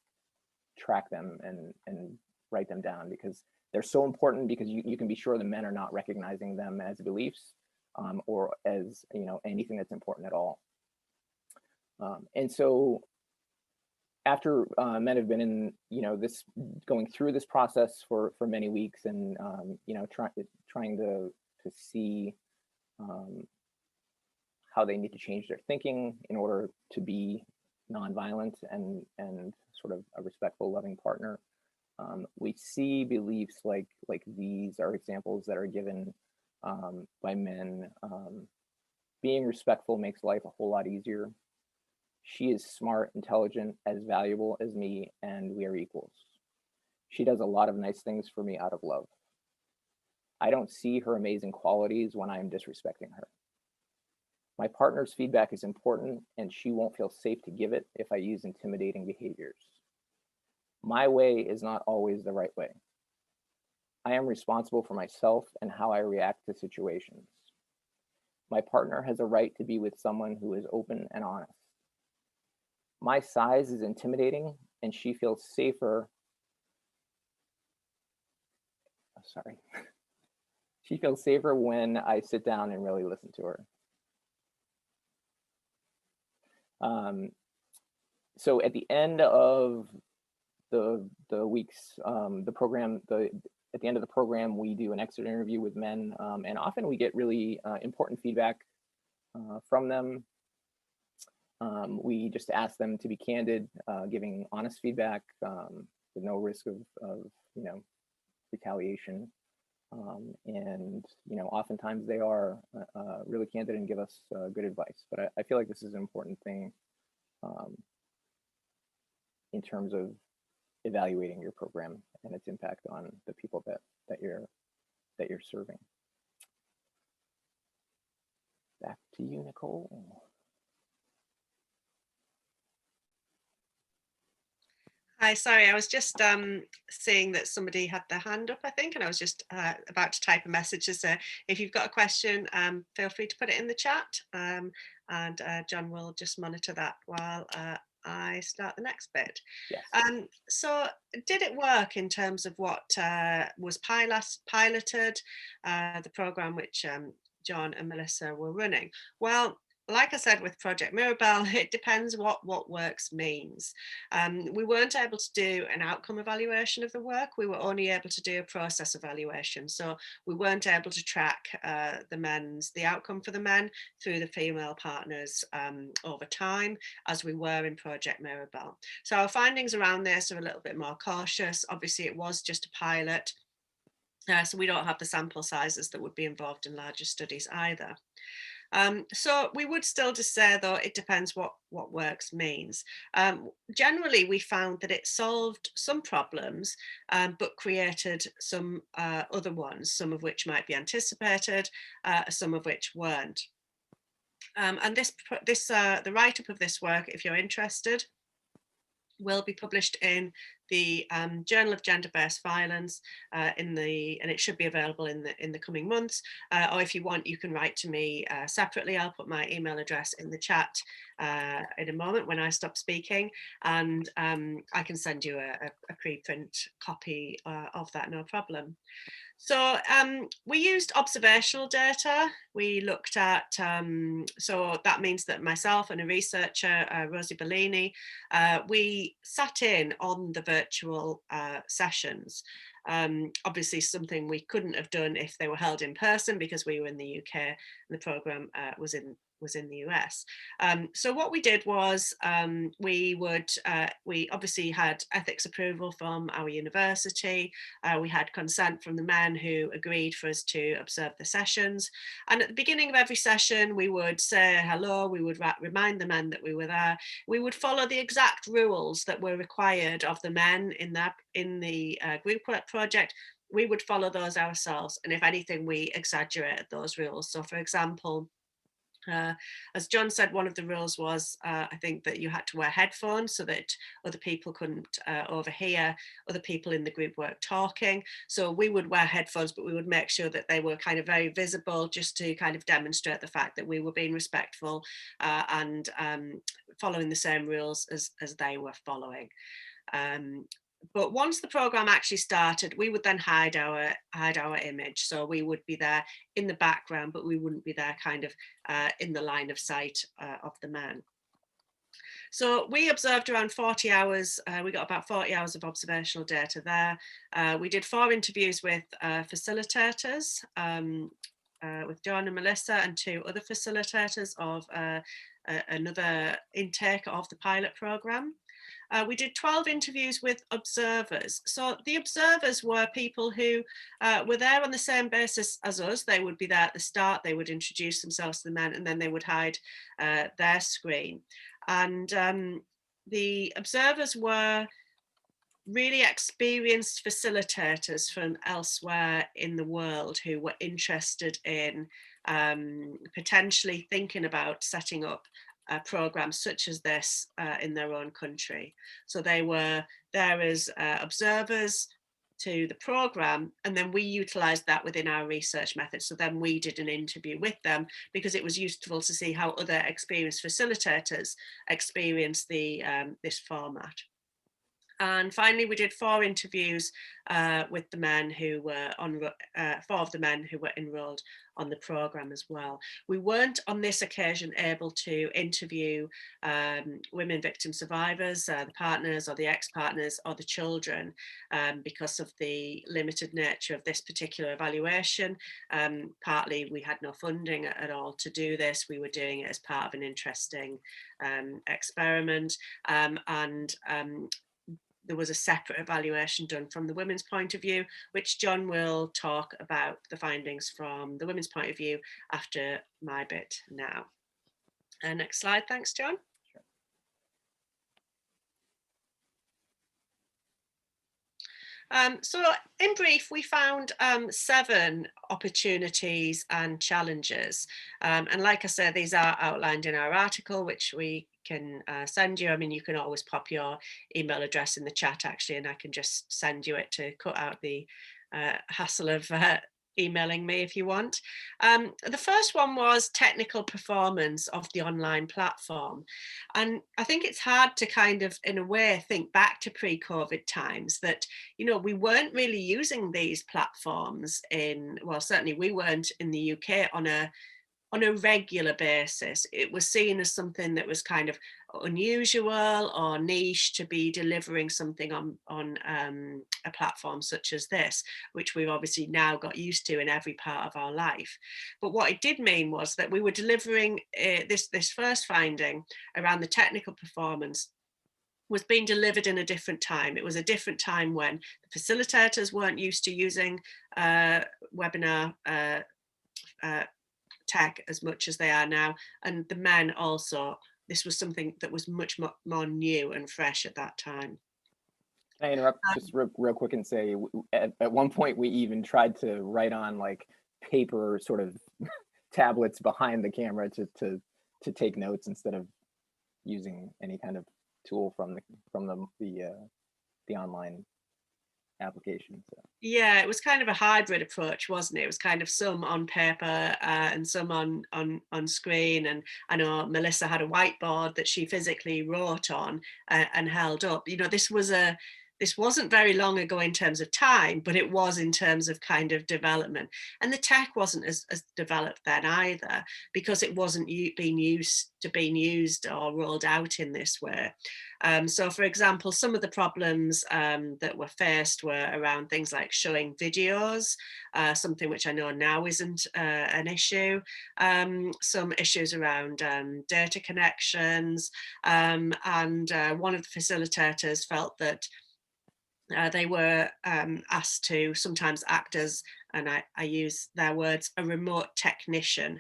track them and write them down, because they're so important, because you can be sure the men are not recognizing them as beliefs or as, you know, anything that's important at all. And so after men have been in, you know, this going through this process for many weeks and, you know, trying to see how they need to change their thinking in order to be nonviolent and sort of a respectful, loving partner. We see beliefs like these are examples that are given by men. Being respectful makes life a whole lot easier. She is smart, intelligent, as valuable as me, and we are equals. She does a lot of nice things for me out of love. I don't see her amazing qualities when I am disrespecting her. My partner's feedback is important, and she won't feel safe to give it if I use intimidating behaviors. My way is not always the right way. I am responsible for myself and how I react to situations. My partner has a right to be with someone who is open and honest. My size is intimidating, and she feels safer. Oh, sorry. She feels safer when I sit down and really listen to her. So at the end of the weeks, the program, at the end of the program, we do an exit interview with men, and often we get really important feedback from them. We just ask them to be candid, giving honest feedback with no risk of retaliation. And oftentimes they are really candid and give us good advice. But I feel like this is an important thing in terms of evaluating your program and its impact on the people that you're serving. Back to you, Nicole. Hi, sorry, I was just seeing that somebody had their hand up, I think, and I was just about to type a message to say, if you've got a question, feel free to put it in the chat, and John will just monitor that while I start the next bit. Yes. So did it work in terms of what was piloted, the program which John and Melissa were running? Well, like I said with Project Mirabelle, it depends what works means. We weren't able to do an outcome evaluation of the work. We were only able to do a process evaluation. So we weren't able to track the outcome for the men through the female partners over time, as we were in Project Mirabelle. So our findings around this are a little bit more cautious. Obviously, it was just a pilot. So we don't have the sample sizes that would be involved in larger studies either. So we would still just say, though, it depends what works means. Generally, we found that it solved some problems, but created some other ones, some of which might be anticipated, some of which weren't. And the write-up of this work, if you're interested, will be published in the Journal of Gender-Based Violence, and it should be available in the coming months. Or if you want, you can write to me separately. I'll put my email address in the chat in a moment when I stop speaking, and I can send you a preprint copy of that, no problem. So we used observational data. We looked at, so that means that myself and a researcher, Rosie Bellini, we sat in on the virtual sessions. Obviously something we couldn't have done if they were held in person, because we were in the UK and the programme was in the US. So what we did was we obviously had ethics approval from our university. We had consent from the men who agreed for us to observe the sessions. And at the beginning of every session, we would say hello, we would remind the men that we were there. We would follow the exact rules that were required of the men in the group work project. We would follow those ourselves. And if anything, we exaggerated those rules. So for example, as John said, one of the rules was, I think, that you had to wear headphones so that other people couldn't overhear other people in the group work talking. So we would wear headphones, but we would make sure that they were kind of very visible, just to kind of demonstrate the fact that we were being respectful and following the same rules as they were following. But once the program actually started, we would then hide our image. So we would be there in the background, but we wouldn't be there kind of in the line of sight of the men. So we observed around 40 hours. We got about 40 hours of observational data there. We did 4 interviews with facilitators, with John and Melissa, and 2 other facilitators of another intake of the pilot program. we did 12 interviews with observers. So the observers were people who were there on the same basis as us. They would be there at the start, they would introduce themselves to the men, and then they would hide their screen. And the observers were really experienced facilitators from elsewhere in the world who were interested in potentially thinking about setting up programs such as this in their own country. So they were there as observers to the program, and then we utilized that within our research methods. So then we did an interview with them because it was useful to see how other experienced facilitators experience the this format. And finally, we did 4 interviews with the men who were on, 4 of the men who were enrolled on the programme as well. We weren't on this occasion able to interview women victim survivors, the partners or the ex-partners or the children because of the limited nature of this particular evaluation. Partly we had no funding at all to do this. We were doing it as part of an interesting experiment, and there was a separate evaluation done from the women's point of view, which John will talk about the findings from the women's point of view after my bit now. Next slide, thanks, John. So in brief, we found 7 opportunities and challenges. And like I said, these are outlined in our article, which we can send you. I mean, you can always pop your email address in the chat, actually, and I can just send you it to cut out the hassle of emailing me if you want. The first one was technical performance of the online platform. And I think it's hard to kind of, in a way, think back to pre-COVID times that, you know, we weren't really using these platforms in, well, certainly we weren't in the UK on a regular basis. It was seen as something that was kind of unusual or niche to be delivering something on a platform such as this, which we've obviously now got used to in every part of our life. But what it did mean was that we were delivering this first finding around the technical performance was being delivered in a different time. It was a different time when the facilitators weren't used to using webinar tech as much as they are now, and the men also. This was something that was much more new and fresh at that time. Can I interrupt just real quick and say, at one point we even tried to write on like paper sort of tablets behind the camera to take notes instead of using any kind of tool from the online application. So. Yeah, it was kind of a hybrid approach, wasn't it? It was kind of some on paper and some on screen. And I know Melissa had a whiteboard that she physically wrote on and held up. You know, this wasn't very long ago in terms of time, but it was in terms of kind of development. And the tech wasn't as developed then either, because it wasn't being used or rolled out in this way. So for example, some of the problems that were faced were around things like showing videos, something which I know now isn't an issue, some issues around data connections, and one of the facilitators felt that they were asked to sometimes act as, and I use their words, a remote technician,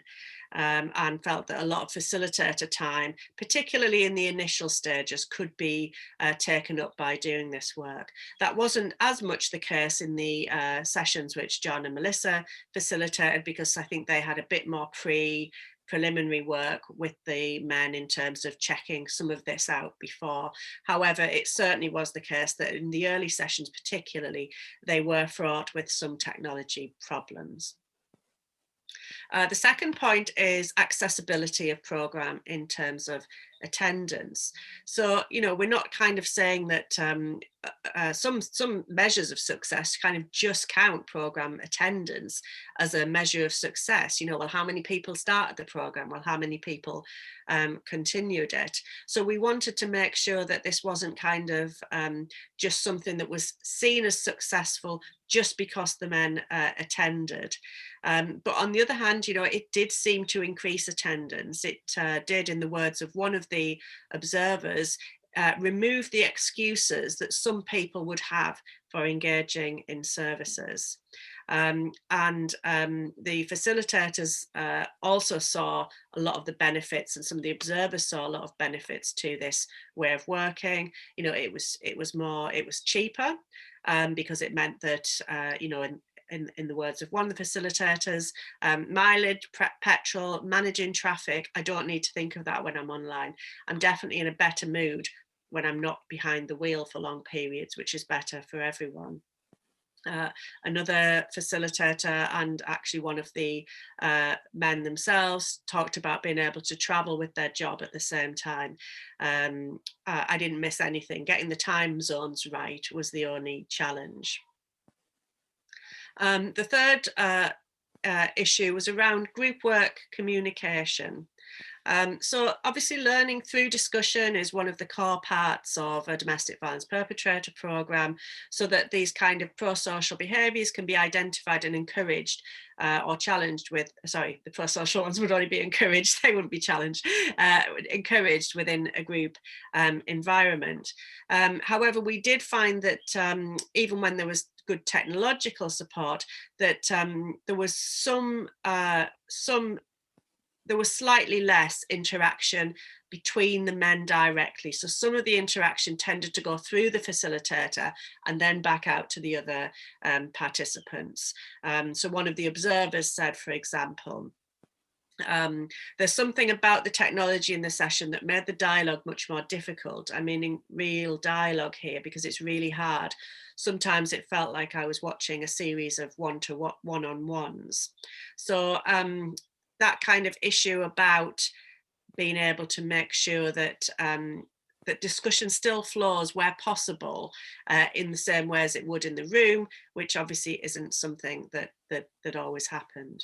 and felt that a lot of facilitator time, particularly in the initial stages, could be taken up by doing this work. That wasn't as much the case in the sessions which John and Melissa facilitated, because I think they had a bit more preliminary work with the men in terms of checking some of this out before. However, it certainly was the case that in the early sessions particularly, they were fraught with some technology problems. The second point is accessibility of program in terms of attendance. So, you know, we're not kind of saying that some measures of success kind of just count program attendance as a measure of success. You know, well, how many people started the program? Well, how many people continued it? So we wanted to make sure that this wasn't kind of just something that was seen as successful just because the men attended. But on the other hand, you know, it did seem to increase attendance. It did, in the words of one of the observers, remove the excuses that some people would have for engaging in services. The facilitators also saw a lot of the benefits, and some of the observers saw a lot of benefits to this way of working. You know, it was cheaper because it meant that you know, in the words of one of the facilitators, mileage, petrol, managing traffic, I don't need to think of that when I'm online. I'm definitely in a better mood when I'm not behind the wheel for long periods, which is better for everyone. Another facilitator, and actually one of the men themselves, talked about being able to travel with their job at the same time. I didn't miss anything. Getting the time zones right was the only challenge. The third issue was around group work communication. So obviously learning through discussion is one of the core parts of a domestic violence perpetrator programme, so that these kind of pro-social behaviours can be identified and encouraged or challenged with, sorry, the pro-social ones would only be encouraged, they wouldn't be challenged, encouraged within a group environment. However, we did find that even when there was good technological support, that there was there was slightly less interaction between the men directly. So some of the interaction tended to go through the facilitator and then back out to the other participants. So one of the observers said, for example, there's something about the technology in the session that made the dialogue much more difficult. I mean, in real dialogue here, because it's really hard. Sometimes it felt like I was watching a series of one-on-ones. So that kind of issue about being able to make sure that that discussion still flows where possible in the same way as it would in the room, which obviously isn't something that always happened.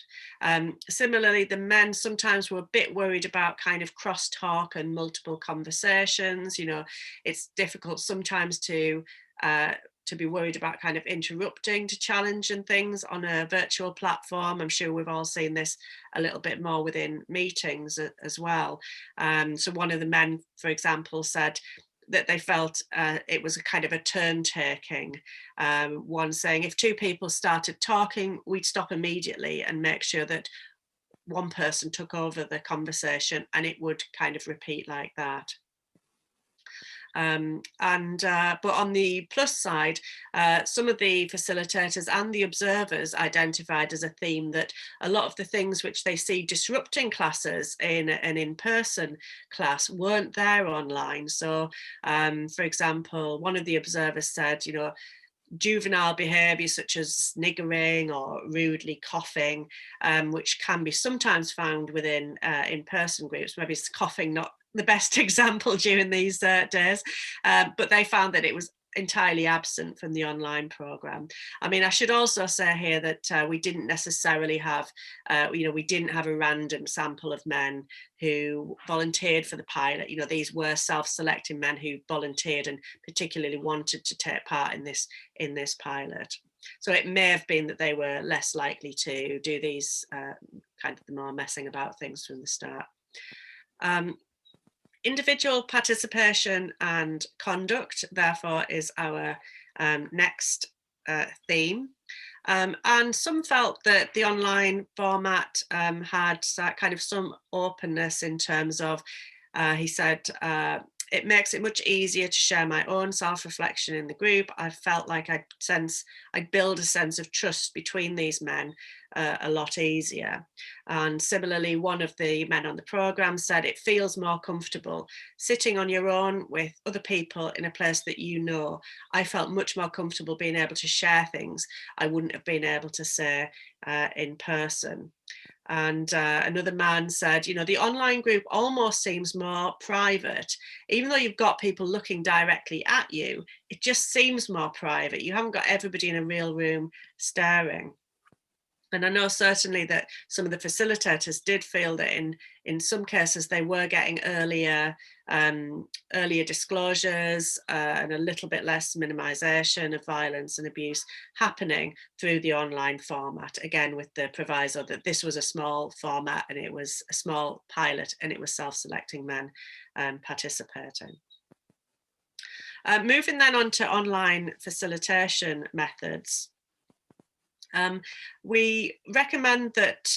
Similarly, the men sometimes were a bit worried about kind of crosstalk and multiple conversations. You know, it's difficult sometimes to be worried about kind of interrupting to challenge and things on a virtual platform. I'm sure we've all seen this a little bit more within meetings as well. So one of the men, for example, said that they felt it was a kind of a turn taking. One saying, if two people started talking, we'd stop immediately and make sure that one person took over the conversation, and it would kind of repeat like that. But on the plus side, some of the facilitators and the observers identified as a theme that a lot of the things which they see disrupting classes in an in-person class weren't there online. So, for example, one of the observers said, you know, juvenile behaviour such as sniggering or rudely coughing, which can be sometimes found within in-person groups. Maybe it's coughing not the best example during these days, but they found that it was entirely absent from the online programme. I mean, I should also say here that we didn't necessarily have, you know, we didn't have a random sample of men who volunteered for the pilot. You know, these were self-selecting men who volunteered and particularly wanted to take part in this pilot. So it may have been that they were less likely to do these kind of the more messing about things from the start. Individual participation and conduct, therefore, is our next theme. And some felt that the online format had kind of some openness in terms of, he said, it makes it much easier to share my own self-reflection in the group. I felt like I'd build a sense of trust between these men a lot easier. And similarly, one of the men on the programme said it feels more comfortable sitting on your own with other people in a place that you know. I felt much more comfortable being able to share things I wouldn't have been able to say in person. And another man said, you know, the online group almost seems more private. Even though you've got people looking directly at you, it just seems more private. You haven't got everybody in a real room staring. And I know certainly that some of the facilitators did feel that in some cases they were getting earlier disclosures and a little bit less minimisation of violence and abuse happening through the online format, again with the proviso that this was a small format and it was a small pilot and it was self-selecting men participating. Moving then on to online facilitation methods. We recommend that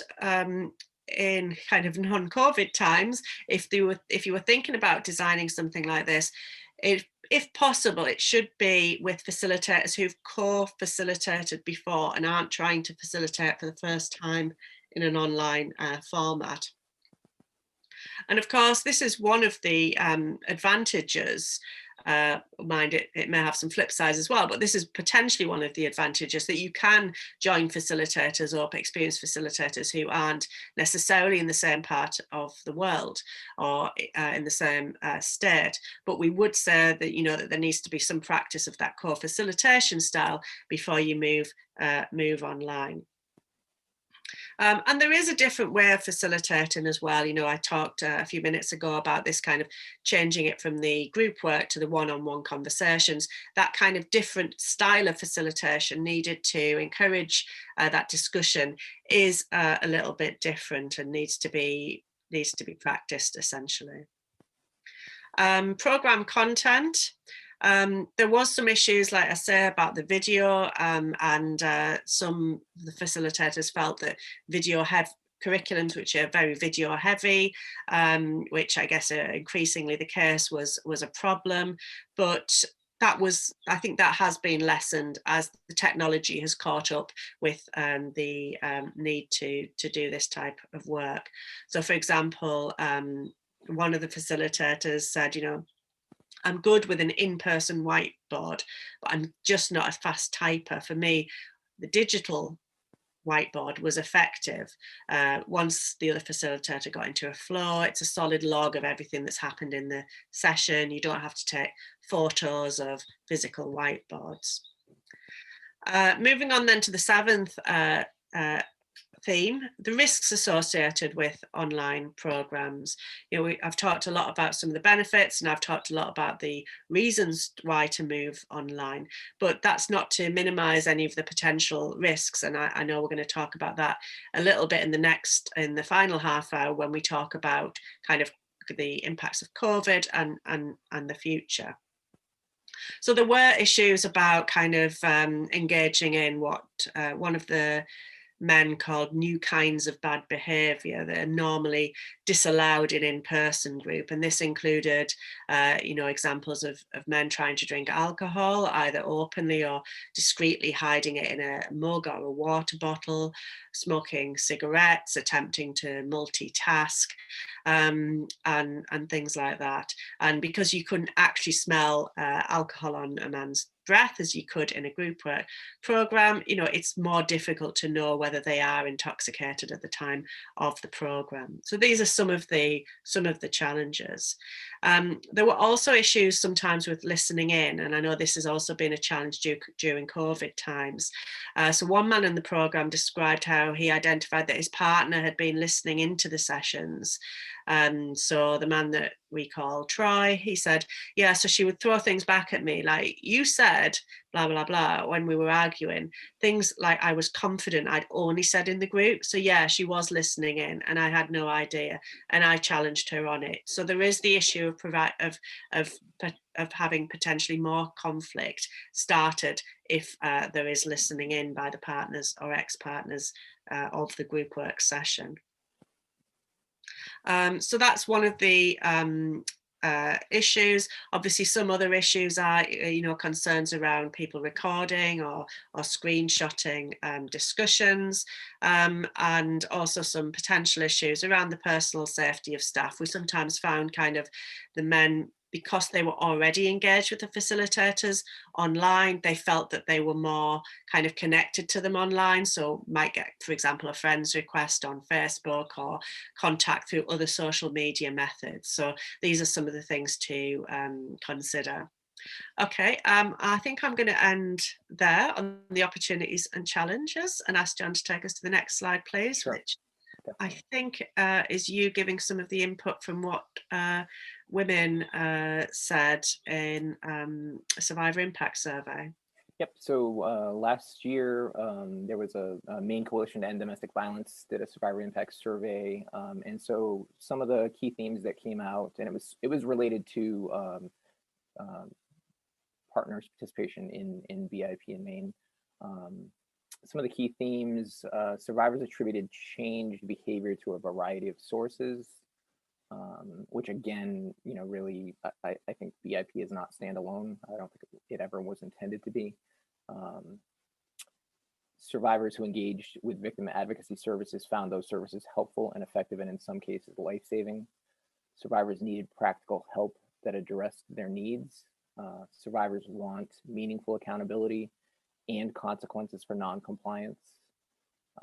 in kind of non-COVID times, if you were thinking about designing something like this, if possible, it should be with facilitators who've co-facilitated before and aren't trying to facilitate for the first time in an online format. And of course, this is one of the advantages. Mind it may have some flip sides as well, but this is potentially one of the advantages, that you can join facilitators or experienced facilitators who aren't necessarily in the same part of the world or in the same state. But we would say that, you know, that there needs to be some practice of that co-facilitation style before you move online. And there is a different way of facilitating as well. You know, I talked a few minutes ago about this kind of changing it from the group work to the one-on-one conversations. That kind of different style of facilitation needed to encourage that discussion is a little bit different and needs to be practiced essentially. Program content. There was some issues, like I say, about the video, and some of the facilitators felt that curriculums which are very video heavy, which I guess increasingly the case, was a problem. But I think that has been lessened as the technology has caught up with the need to do this type of work. So for example, one of the facilitators said, you know, I'm good with an in-person whiteboard, but I'm just not a fast typer. For me, the digital whiteboard was effective. Once the other facilitator got into a flow, it's a solid log of everything that's happened in the session. You don't have to take photos of physical whiteboards. Moving on then to the seventh theme, the risks associated with online programs. You know, I've talked a lot about some of the benefits, and I've talked a lot about the reasons why to move online, but that's not to minimize any of the potential risks. And I know we're going to talk about that a little bit in the final half hour, when we talk about kind of the impacts of COVID and the future. So there were issues about kind of engaging in what one of the men called new kinds of bad behaviour that are normally disallowed in in-person group. And this included, you know, examples of men trying to drink alcohol, either openly or discreetly hiding it in a mug or a water bottle, smoking cigarettes, attempting to multitask, and things like that. And because you couldn't actually smell alcohol on a man's breath as you could in a group work program, you know, it's more difficult to know whether they are intoxicated at the time of the program. So these are some of the challenges. There were also issues sometimes with listening in, and I know this has also been a challenge during COVID times. So one man in the program described how he identified that his partner had been listening into the sessions. So the man that we call Troy, he said, yeah, so she would throw things back at me like, you said blah, blah, blah, when we were arguing, things like I was confident I'd only said in the group. So yeah, she was listening in and I had no idea, and I challenged her on it. So there is the issue of having potentially more conflict started if there is listening in by the partners or ex-partners of the group work session. So that's one of the issues. Obviously, some other issues are, you know, concerns around people recording or screenshotting discussions, and also some potential issues around the personal safety of staff. We sometimes found kind of the men, because they were already engaged with the facilitators online, they felt that they were more kind of connected to them online. So might get, for example, a friend's request on Facebook or contact through other social media methods. So these are some of the things to consider. Okay, I think I'm going to end there on the opportunities and challenges and ask John to take us to the next slide, please, Sure. which I think is you giving some of the input from what women said in a survivor impact survey. Yep. So last year, there was a Maine Coalition to End Domestic Violence did a survivor impact survey, and so some of the key themes that came out, and it was related to partners' participation in BIP in Maine. Some of the key themes: survivors attributed changed behavior to a variety of sources, which again, really, I think BIP is not standalone. I don't think it ever was intended to be. Survivors who engaged with victim advocacy services found those services helpful and effective, and in some cases, life-saving. Survivors needed practical help that addressed their needs. Survivors want meaningful accountability and consequences for non-compliance.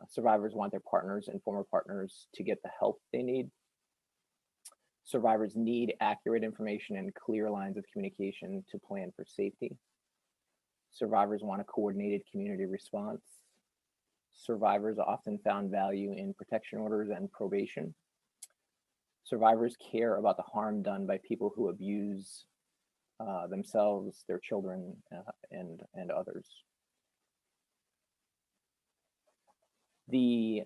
Survivors want their partners and former partners to get the help they need. Survivors need accurate information and clear lines of communication to plan for safety. Survivors want a coordinated community response. Survivors often found value in protection orders and probation. Survivors care about the harm done by people who abuse themselves, their children, and others. The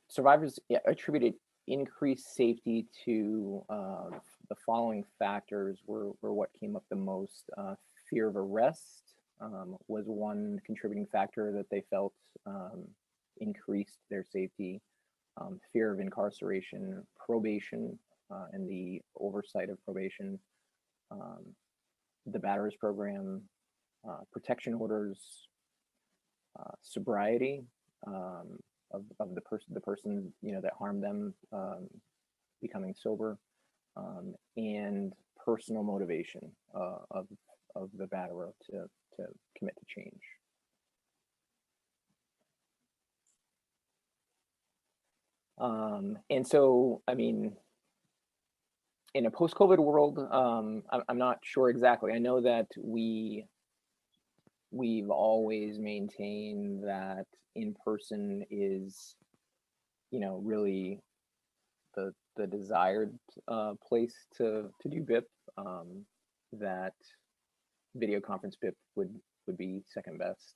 survivors attributed increased safety to the following factors were what came up the most. Fear of arrest was one contributing factor that they felt increased their safety. Fear of incarceration, probation, and the oversight of probation, the batterers program, protection orders, sobriety of the person that harmed them becoming sober, and personal motivation of the batterer to commit to change. And so, I mean, in a post-COVID world, I'm not sure exactly. I know that we've always maintained that in-person is, really the desired place to do BIP. That video conference BIP would be second best.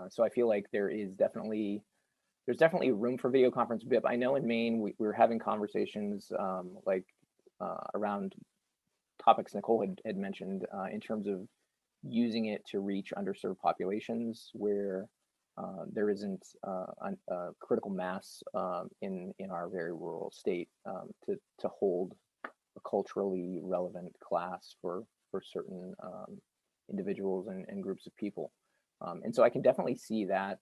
So I feel like there's definitely room for video conference BIP. I know in Maine we were having conversations around topics Nicole had mentioned in terms of using it to reach underserved populations where there isn't a critical mass in our very rural state to hold a culturally relevant class for certain individuals and groups of people. And so I can definitely see that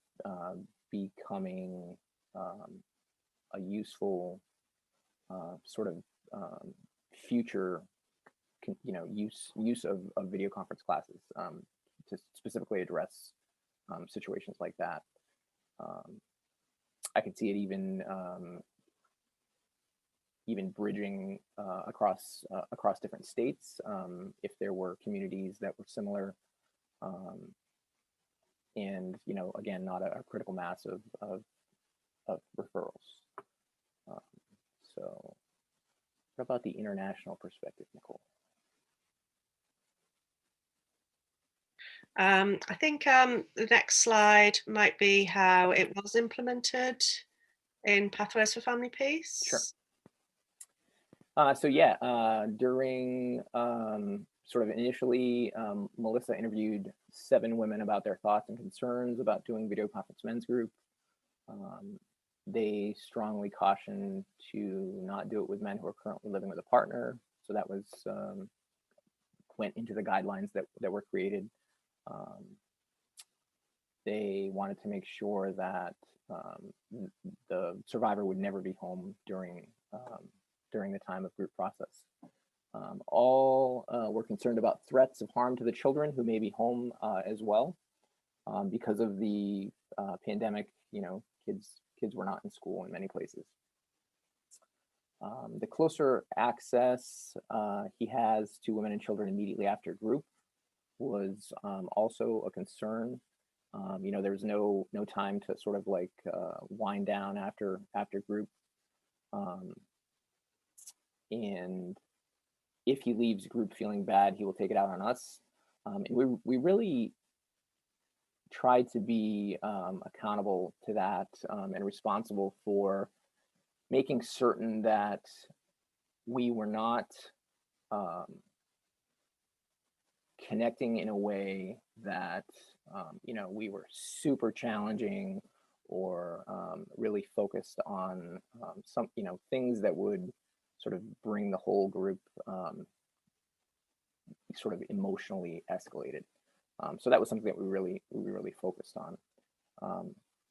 becoming a useful sort of future, use of video conference classes to specifically address situations like that. I could see it even bridging across different states if there were communities that were similar. And again, not a critical mass of referrals. So what about the international perspective, Nicole? I think the next slide might be how it was implemented in Pathways for Family Peace. Sure. So yeah, during sort of initially, Melissa interviewed 7 women about their thoughts and concerns about doing video conference men's group. They strongly cautioned to not do it with men who are currently living with a partner. So that was went into the guidelines that were created. They wanted to make sure that the survivor would never be home during the time of group process. All were concerned about threats of harm to the children who may be home as well. Because of the pandemic, kids were not in school in many places. The closer access he has to women and children immediately after group was also a concern. There was no time to sort of like wind down after group. And if he leaves group feeling bad, he will take it out on us. And we really tried to be accountable to that and responsible for making certain that we were not connecting in a way that, you know, we were super challenging or really focused on some, you know, things that would sort of bring the whole group sort of emotionally escalated. So that was something that we really focused on.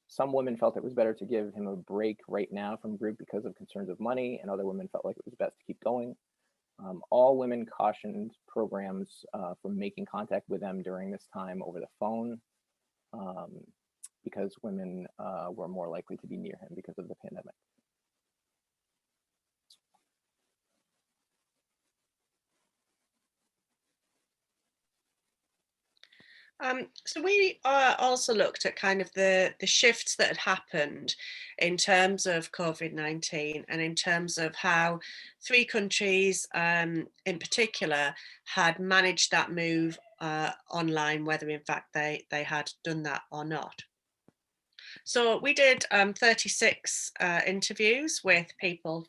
Some women felt it was better to give him a break right now from group because of concerns of money, and other women felt like it was best to keep going. All women cautioned programs from making contact with them during this time over the phone, because women were more likely to be near him because of the pandemic. So we also looked at kind of the shifts that had happened in terms of COVID-19 and in terms of how 3 countries in particular had managed that move online, whether in fact they had done that or not. So we did 36 interviews with people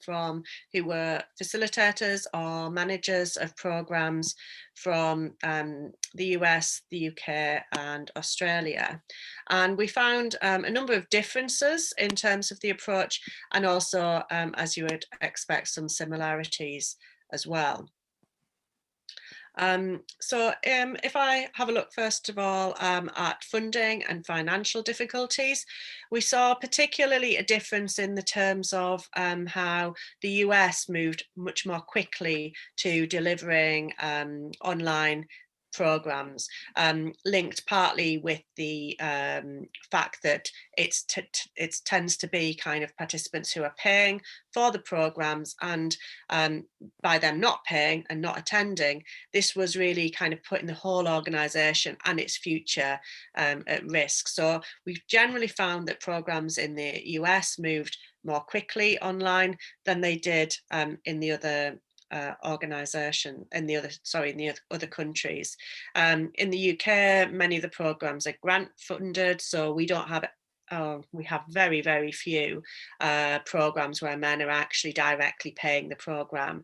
who were facilitators or managers of programs from the US, the UK and Australia. And we found a number of differences in terms of the approach, and also, as you would expect, some similarities as well. If I have a look first of all at funding and financial difficulties, we saw particularly a difference in the terms of how the US moved much more quickly to delivering online programs, linked partly with the fact that it tends to be kind of participants who are paying for the programs, and by them not paying and not attending, this was really kind of putting the whole organisation and its future at risk. So we've generally found that programs in the US moved more quickly online than they did in the other in the other countries. In the UK, many of the programs are grant funded, so we don't have we have very, very few programs where men are actually directly paying the program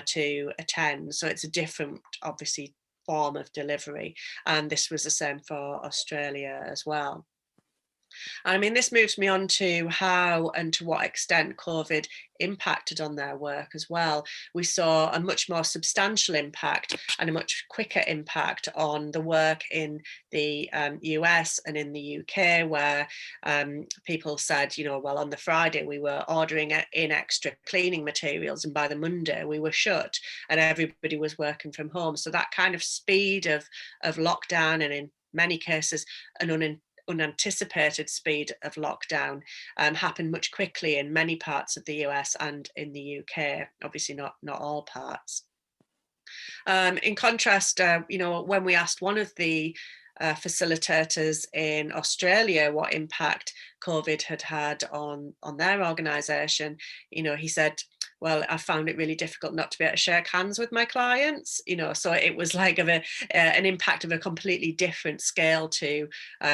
to attend. So it's a different, obviously, form of delivery. And this was the same for Australia as well. I mean, this moves me on to how and to what extent COVID impacted on their work as well. We saw a much more substantial impact and a much quicker impact on the work in the US and in the UK, where people said, you know, well, on the Friday we were ordering in extra cleaning materials, and by the Monday we were shut and everybody was working from home. So that kind of speed of lockdown, and in many cases an unanticipated speed of lockdown, happened much quickly in many parts of the US and in the UK, obviously not all parts. In contrast, you know, when we asked one of the facilitators in Australia what impact COVID had on their organisation, you know, he said, well, I found it really difficult not to be able to shake hands with my clients, you know, so it was like an impact of a completely different scale to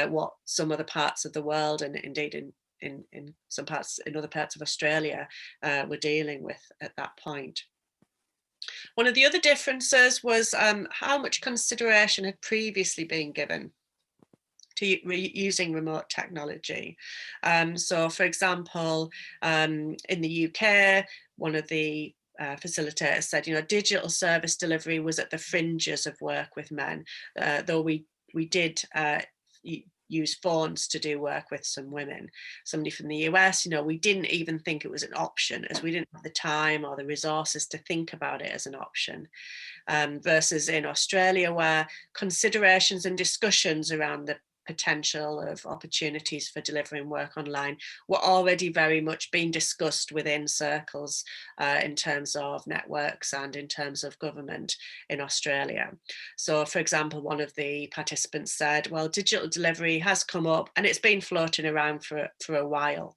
what some other parts of the world, and indeed in some parts, in other parts of Australia, were dealing with at that point. One of the other differences was how much consideration had previously been given to using remote technology. So, for example, in the UK, one of the facilitators said, you know, digital service delivery was at the fringes of work with men, though we did use phones to do work with some women. Somebody from the US, you know, we didn't even think it was an option, as we didn't have the time or the resources to think about it as an option. Versus in Australia, where considerations and discussions around the potential of opportunities for delivering work online were already very much being discussed within circles in terms of networks and in terms of government in Australia. So, for example, one of the participants said, well, digital delivery has come up and it's been floating around for a while.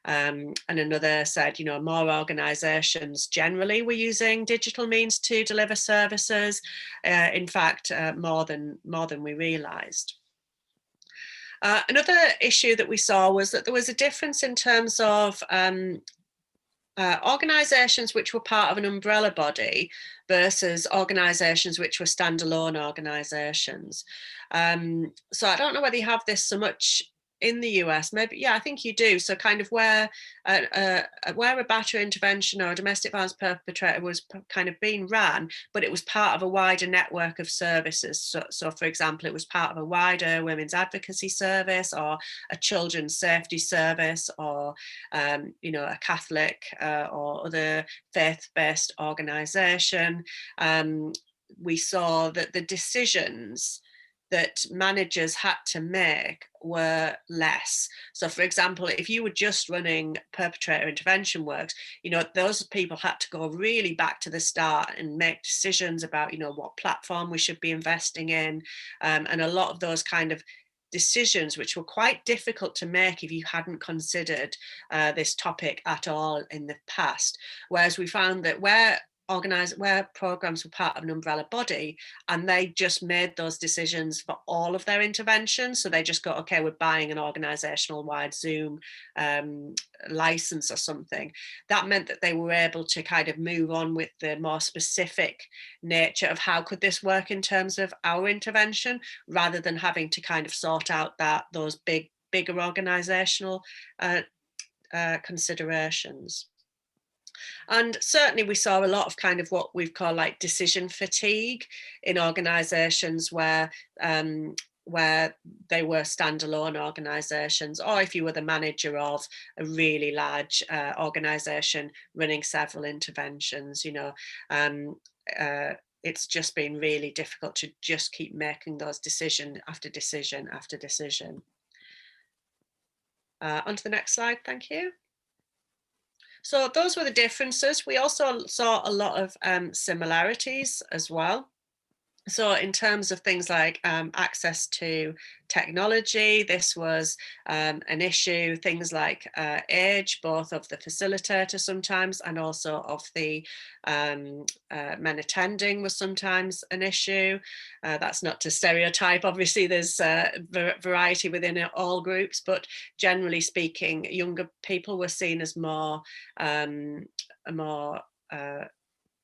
And another said, you know, more organisations generally were using digital means to deliver services. In fact, more than we realised. Another issue that we saw was that there was a difference in terms of organisations which were part of an umbrella body versus organisations which were standalone organisations. So I don't know whether you have this so much in the US, maybe, yeah, I think you do. So kind of where a battery intervention or a domestic violence perpetrator was kind of being ran, but it was part of a wider network of services. So for example, it was part of a wider women's advocacy service or a children's safety service or, you know, a Catholic or other faith-based organisation. We saw that the decisions that managers had to make were less. So for example, if you were just running perpetrator intervention works, you know, those people had to go really back to the start and make decisions about, you know, what platform we should be investing in. And a lot of those kind of decisions, which were quite difficult to make if you hadn't considered this topic at all in the past. Whereas we found that where programs were part of an umbrella body and they just made those decisions for all of their interventions. So they just go, okay, we're buying an organizational wide Zoom license or something. That meant that they were able to kind of move on with the more specific nature of how could this work in terms of our intervention, rather than having to kind of sort out those bigger organizational considerations. And certainly we saw a lot of kind of what we've called like decision fatigue in organizations where they were standalone organizations, or if you were the manager of a really large organization running several interventions, you know, it's just been really difficult to just keep making those decision after decision after decision. On to the next slide, thank you. So those were the differences. We also saw a lot of similarities as well. So in terms of things like access to technology, this was an issue. Things like age, both of the facilitator sometimes and also of the men attending was sometimes an issue. That's not to stereotype. Obviously, there's variety within all groups, but generally speaking, younger people were seen as more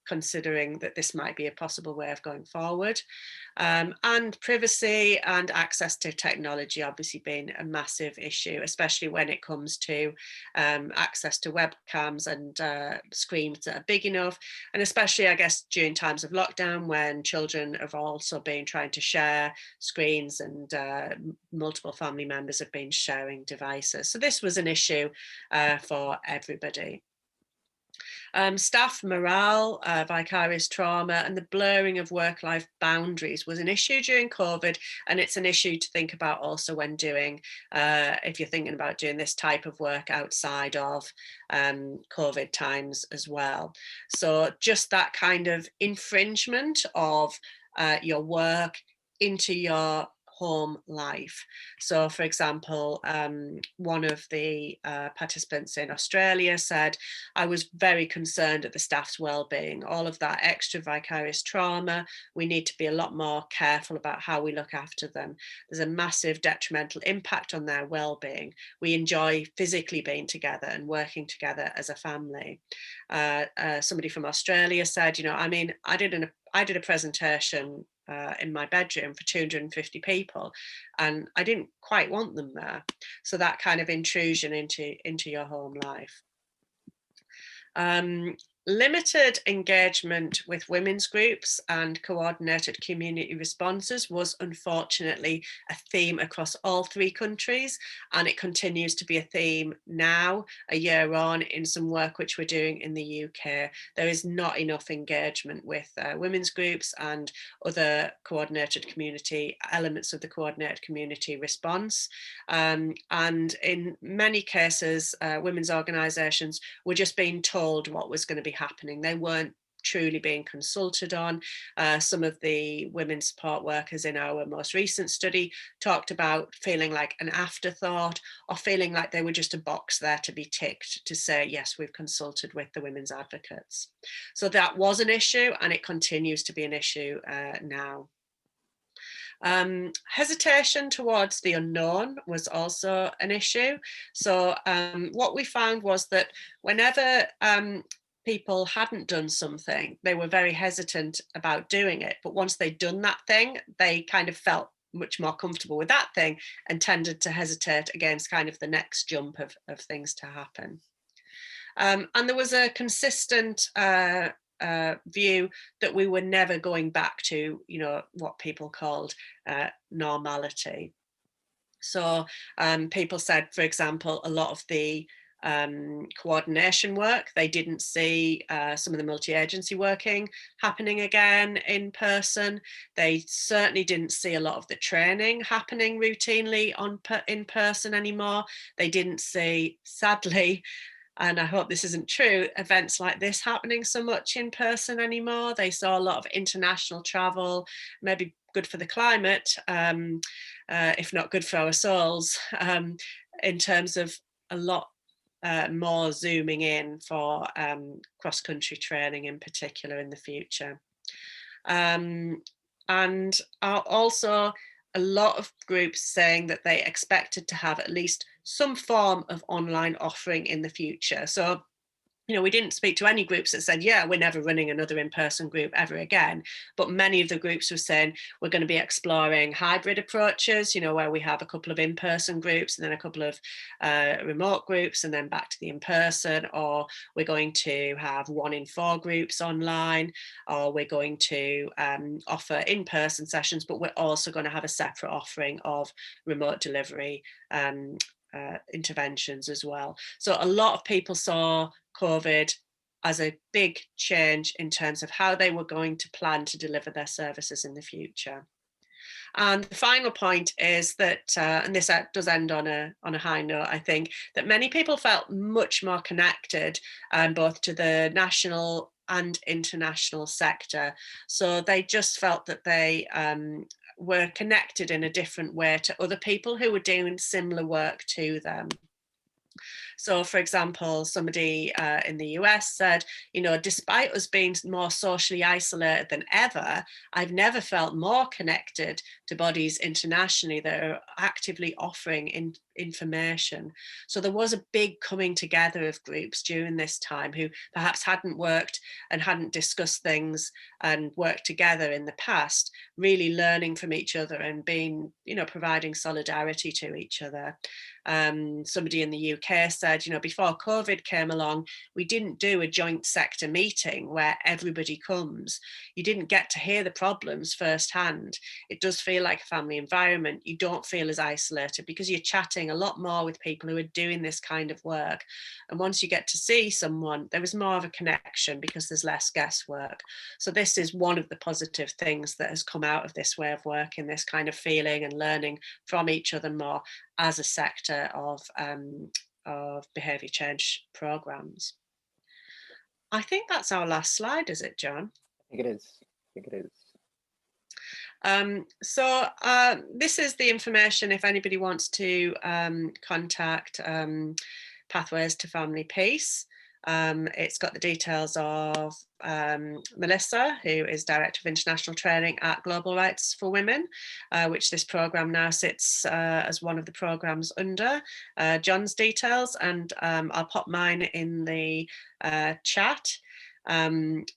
considering that this might be a possible way of going forward. And privacy and access to technology obviously being a massive issue, especially when it comes to access to webcams and screens that are big enough. And especially, I guess, during times of lockdown when children have also been trying to share screens and multiple family members have been sharing devices. So this was an issue for everybody. Staff morale, vicarious trauma, and the blurring of work-life boundaries was an issue during COVID, and it's an issue to think about also when doing, if you're thinking about doing this type of work outside of COVID times as well. So just that kind of infringement of your work into your home life. So for example, one of the participants in Australia said, I was very concerned at the staff's well-being, all of that extra vicarious trauma. We need to be a lot more careful about how we look after them. There's a massive detrimental impact on their well-being. We enjoy physically being together and working together as a family. Somebody from Australia said, you know, I mean, I did a presentation in my bedroom for 250 people, and I didn't quite want them there. So that kind of intrusion into your home life. Limited engagement with women's groups and coordinated community responses was unfortunately a theme across all 3 countries, and it continues to be a theme now, a year on, in some work which we're doing in the UK. There is not enough engagement with women's groups and other coordinated community elements of the coordinated community response. And in many cases, women's organisations were just being told what was going to be happening. They weren't truly being consulted on. Some of the women support workers in our most recent study talked about feeling like an afterthought, or feeling like they were just a box there to be ticked to say, yes, we've consulted with the women's advocates. So that was an issue, and it continues to be an issue now. Hesitation towards the unknown was also an issue. So what we found was that whenever people hadn't done something, they were very hesitant about doing it. But once they'd done that thing, they kind of felt much more comfortable with that thing and tended to hesitate against kind of the next jump of things to happen. And there was a consistent view that we were never going back to, you know, what people called normality. So people said, for example, a lot of the coordination work, they didn't see some of the multi-agency working happening again in person. They certainly didn't see a lot of the training happening routinely in person anymore. They didn't see, sadly, and I hope this isn't true, events like this happening so much in person anymore. They saw a lot of international travel, maybe good for the climate, if not good for our souls, in terms of a lot more zooming in for cross-country training in particular in the future. And also a lot of groups saying that they expected to have at least some form of online offering in the future. So, you know, we didn't speak to any groups that said, yeah, we're never running another in-person group ever again. But many of the groups were saying we're going to be exploring hybrid approaches, you know, where we have a couple of in-person groups and then a couple of remote groups and then back to the in-person, or we're going to have 1 in 4 groups online, or we're going to offer in-person sessions, but we're also going to have a separate offering of remote delivery interventions as well. So a lot of people saw COVID as a big change in terms of how they were going to plan to deliver their services in the future. And the final point is that, and this does end on a high note, I think, that many people felt much more connected both to the national and international sector. So they just felt that they were connected in a different way to other people who were doing similar work to them. So, for example, somebody in the US said, you know, despite us being more socially isolated than ever, I've never felt more connected to bodies internationally that are actively offering information. So there was a big coming together of groups during this time who perhaps hadn't worked and hadn't discussed things and worked together in the past, really learning from each other and being, you know, providing solidarity to each other. Somebody in the UK said, you know, before COVID came along, we didn't do a joint sector meeting where everybody comes. You didn't get to hear the problems firsthand. It does feel like a family environment. You don't feel as isolated because you're chatting a lot more with people who are doing this kind of work. And once you get to see someone, there is more of a connection because there's less guesswork. So this is one of the positive things that has come out of this way of working, this kind of feeling and learning from each other more as a sector of behaviour change programs. I think that's our last slide, is it, John? I think it is. So this is the information if anybody wants to contact Pathways to Family Peace. It's got the details of Melissa, who is Director of International Training at Global Rights for Women, which this programme now sits as one of the programmes under. John's details, and I'll pop mine in the chat.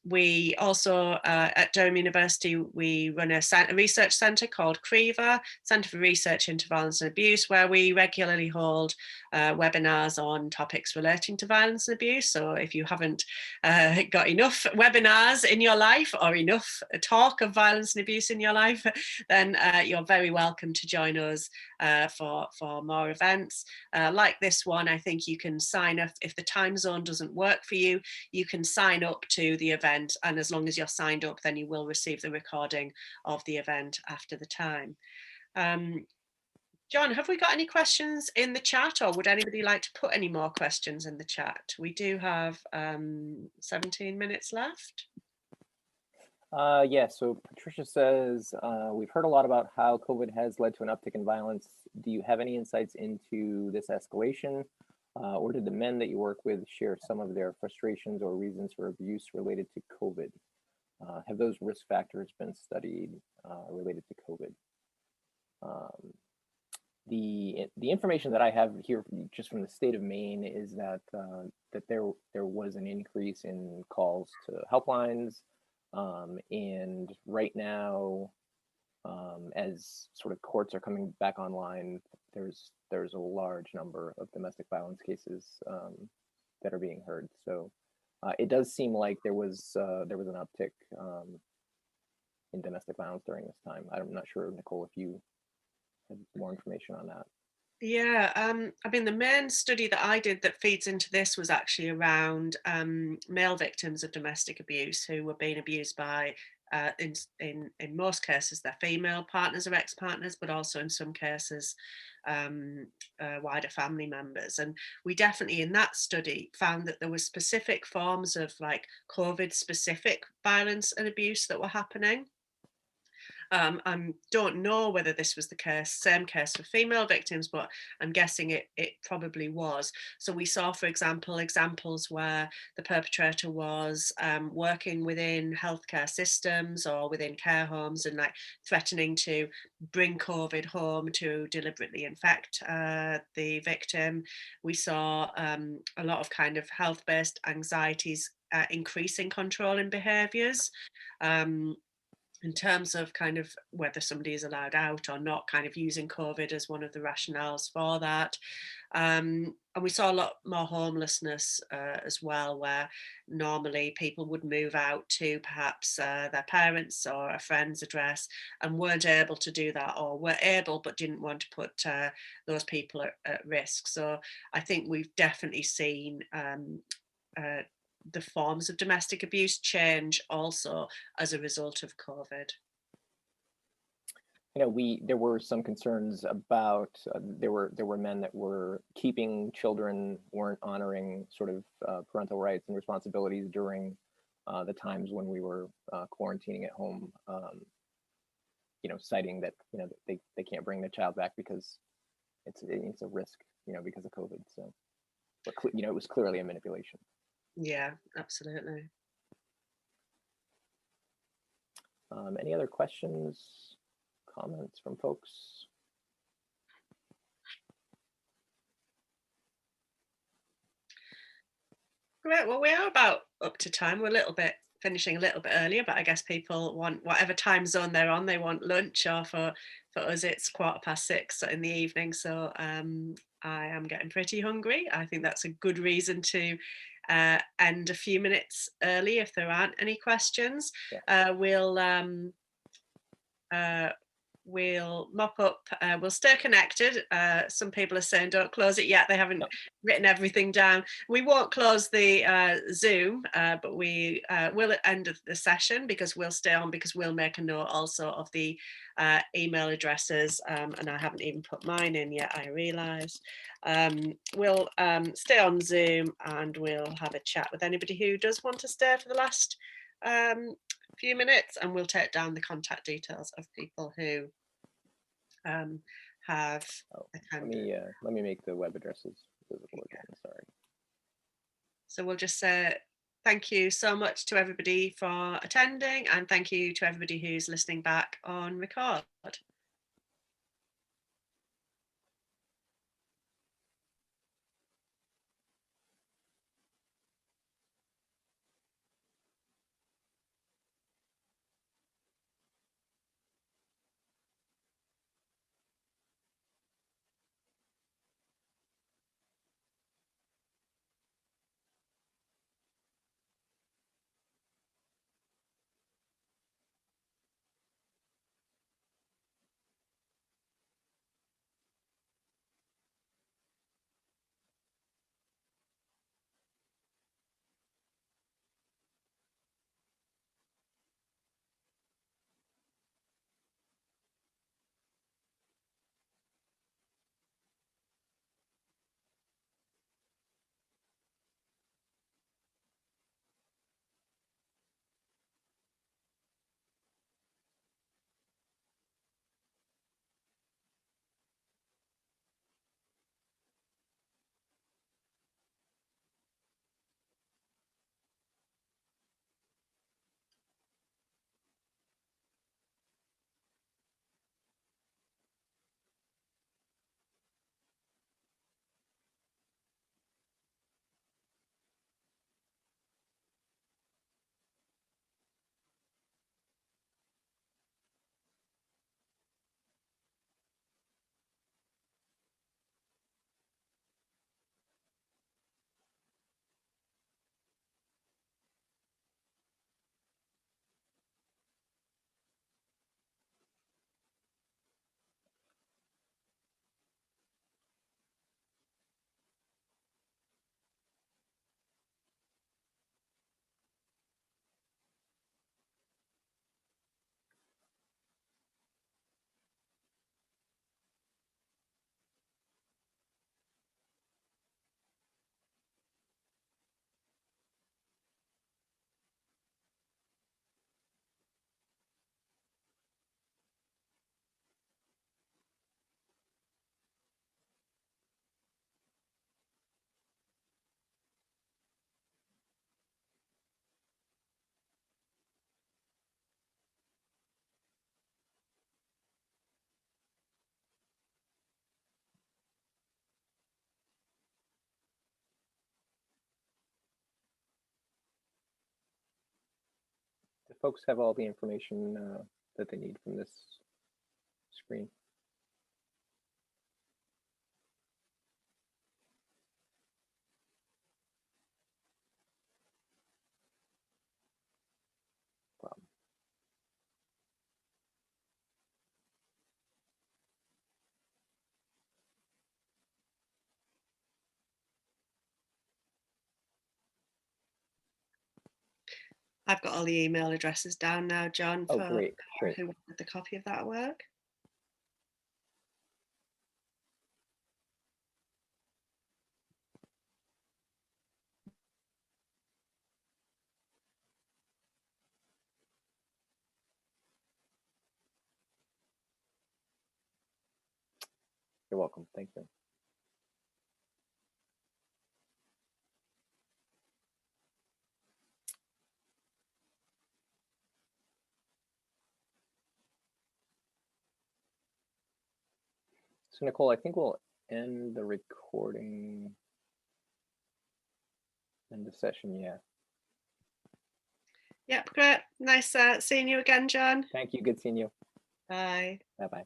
We also, at Durham University, we run a research centre called CREVA, Centre for Research into Violence and Abuse, where we regularly hold webinars on topics relating to violence and abuse. So if you haven't got enough webinars in your life or enough talk of violence and abuse in your life, then you're very welcome to join us for more events. Like this one, I think you can sign up. If the time zone doesn't work for you, you can sign up to the event, and as long as you're signed up, then you will receive the recording of the event after the time. John, have we got any questions in the chat, or would anybody like to put any more questions in the chat? We do have 17 minutes left. Yeah, so Patricia says, we've heard a lot about how COVID has led to an uptick in violence. Do you have any insights into this escalation? Or did the men that you work with share some of their frustrations or reasons for abuse related to COVID? Have those risk factors been studied related to COVID? The information that I have here just from the state of Maine is that that there was an increase in calls to helplines, and right now, as sort of courts are coming back online, there's a large number of domestic violence cases that are being heard. So it does seem like there was an uptick in domestic violence during this time. I'm not sure, Nicole, if you had more information on that. Yeah, I mean, the main study that I did that feeds into this was actually around male victims of domestic abuse who were being abused by, in most cases, their female partners or ex-partners, but also in some cases, wider family members. And we definitely in that study found that there were specific forms of like COVID-specific violence and abuse that were happening. I don't know whether this was the same case for female victims, but I'm guessing it probably was. So we saw, for example, examples where the perpetrator was working within healthcare systems or within care homes and like threatening to bring COVID home to deliberately infect the victim. We saw a lot of kind of health-based anxieties, increasing controlling behaviours. In terms of kind of whether somebody is allowed out or not, kind of using COVID as one of the rationales for that. And we saw a lot more homelessness as well, where normally people would move out to perhaps their parents' or a friend's address and weren't able to do that, or were able but didn't want to put those people at risk. So I think we've definitely seen the forms of domestic abuse change also as a result of COVID. You know, there were some concerns about there were men that were keeping children, weren't honoring sort of parental rights and responsibilities during the times when we were quarantining at home. You know, citing that they can't bring their child back because it's a risk, because of COVID. So, but it was clearly a manipulation. Yeah, absolutely. Any other questions, comments from folks? Great. Well, we are about up to time. We're a little bit finishing a little bit earlier, but I guess people want whatever time zone they're on, they want lunch, or for us it's 6:15 in the evening. So I am getting pretty hungry. I think that's a good reason to end a few minutes early if there aren't any questions. Yeah. We'll mop up, we'll stay connected. Some people are saying don't close it yet, they haven't written everything down. We won't close the Zoom, but we will end the session because we'll stay on, because we'll make a note also of the email addresses, and I haven't even put mine in yet, I realise. We'll stay on Zoom and we'll have a chat with anybody who does want to stay for the last few minutes, and we'll take down the contact details of people who have attended. Let me make the web addresses visible again. Sorry. So we'll just say thank you so much to everybody for attending, and thank you to everybody who's listening back on record. folks have all the information that they need from this screen? Problem. I've got all the email addresses down now, John, Oh, for great, great. who wanted the copy of that work. You're welcome. Thank you. So Nicole, I think we'll end the recording, end the session, yeah. Yep, great. Nice seeing you again, John. Thank you, good seeing you. Bye. Bye-bye.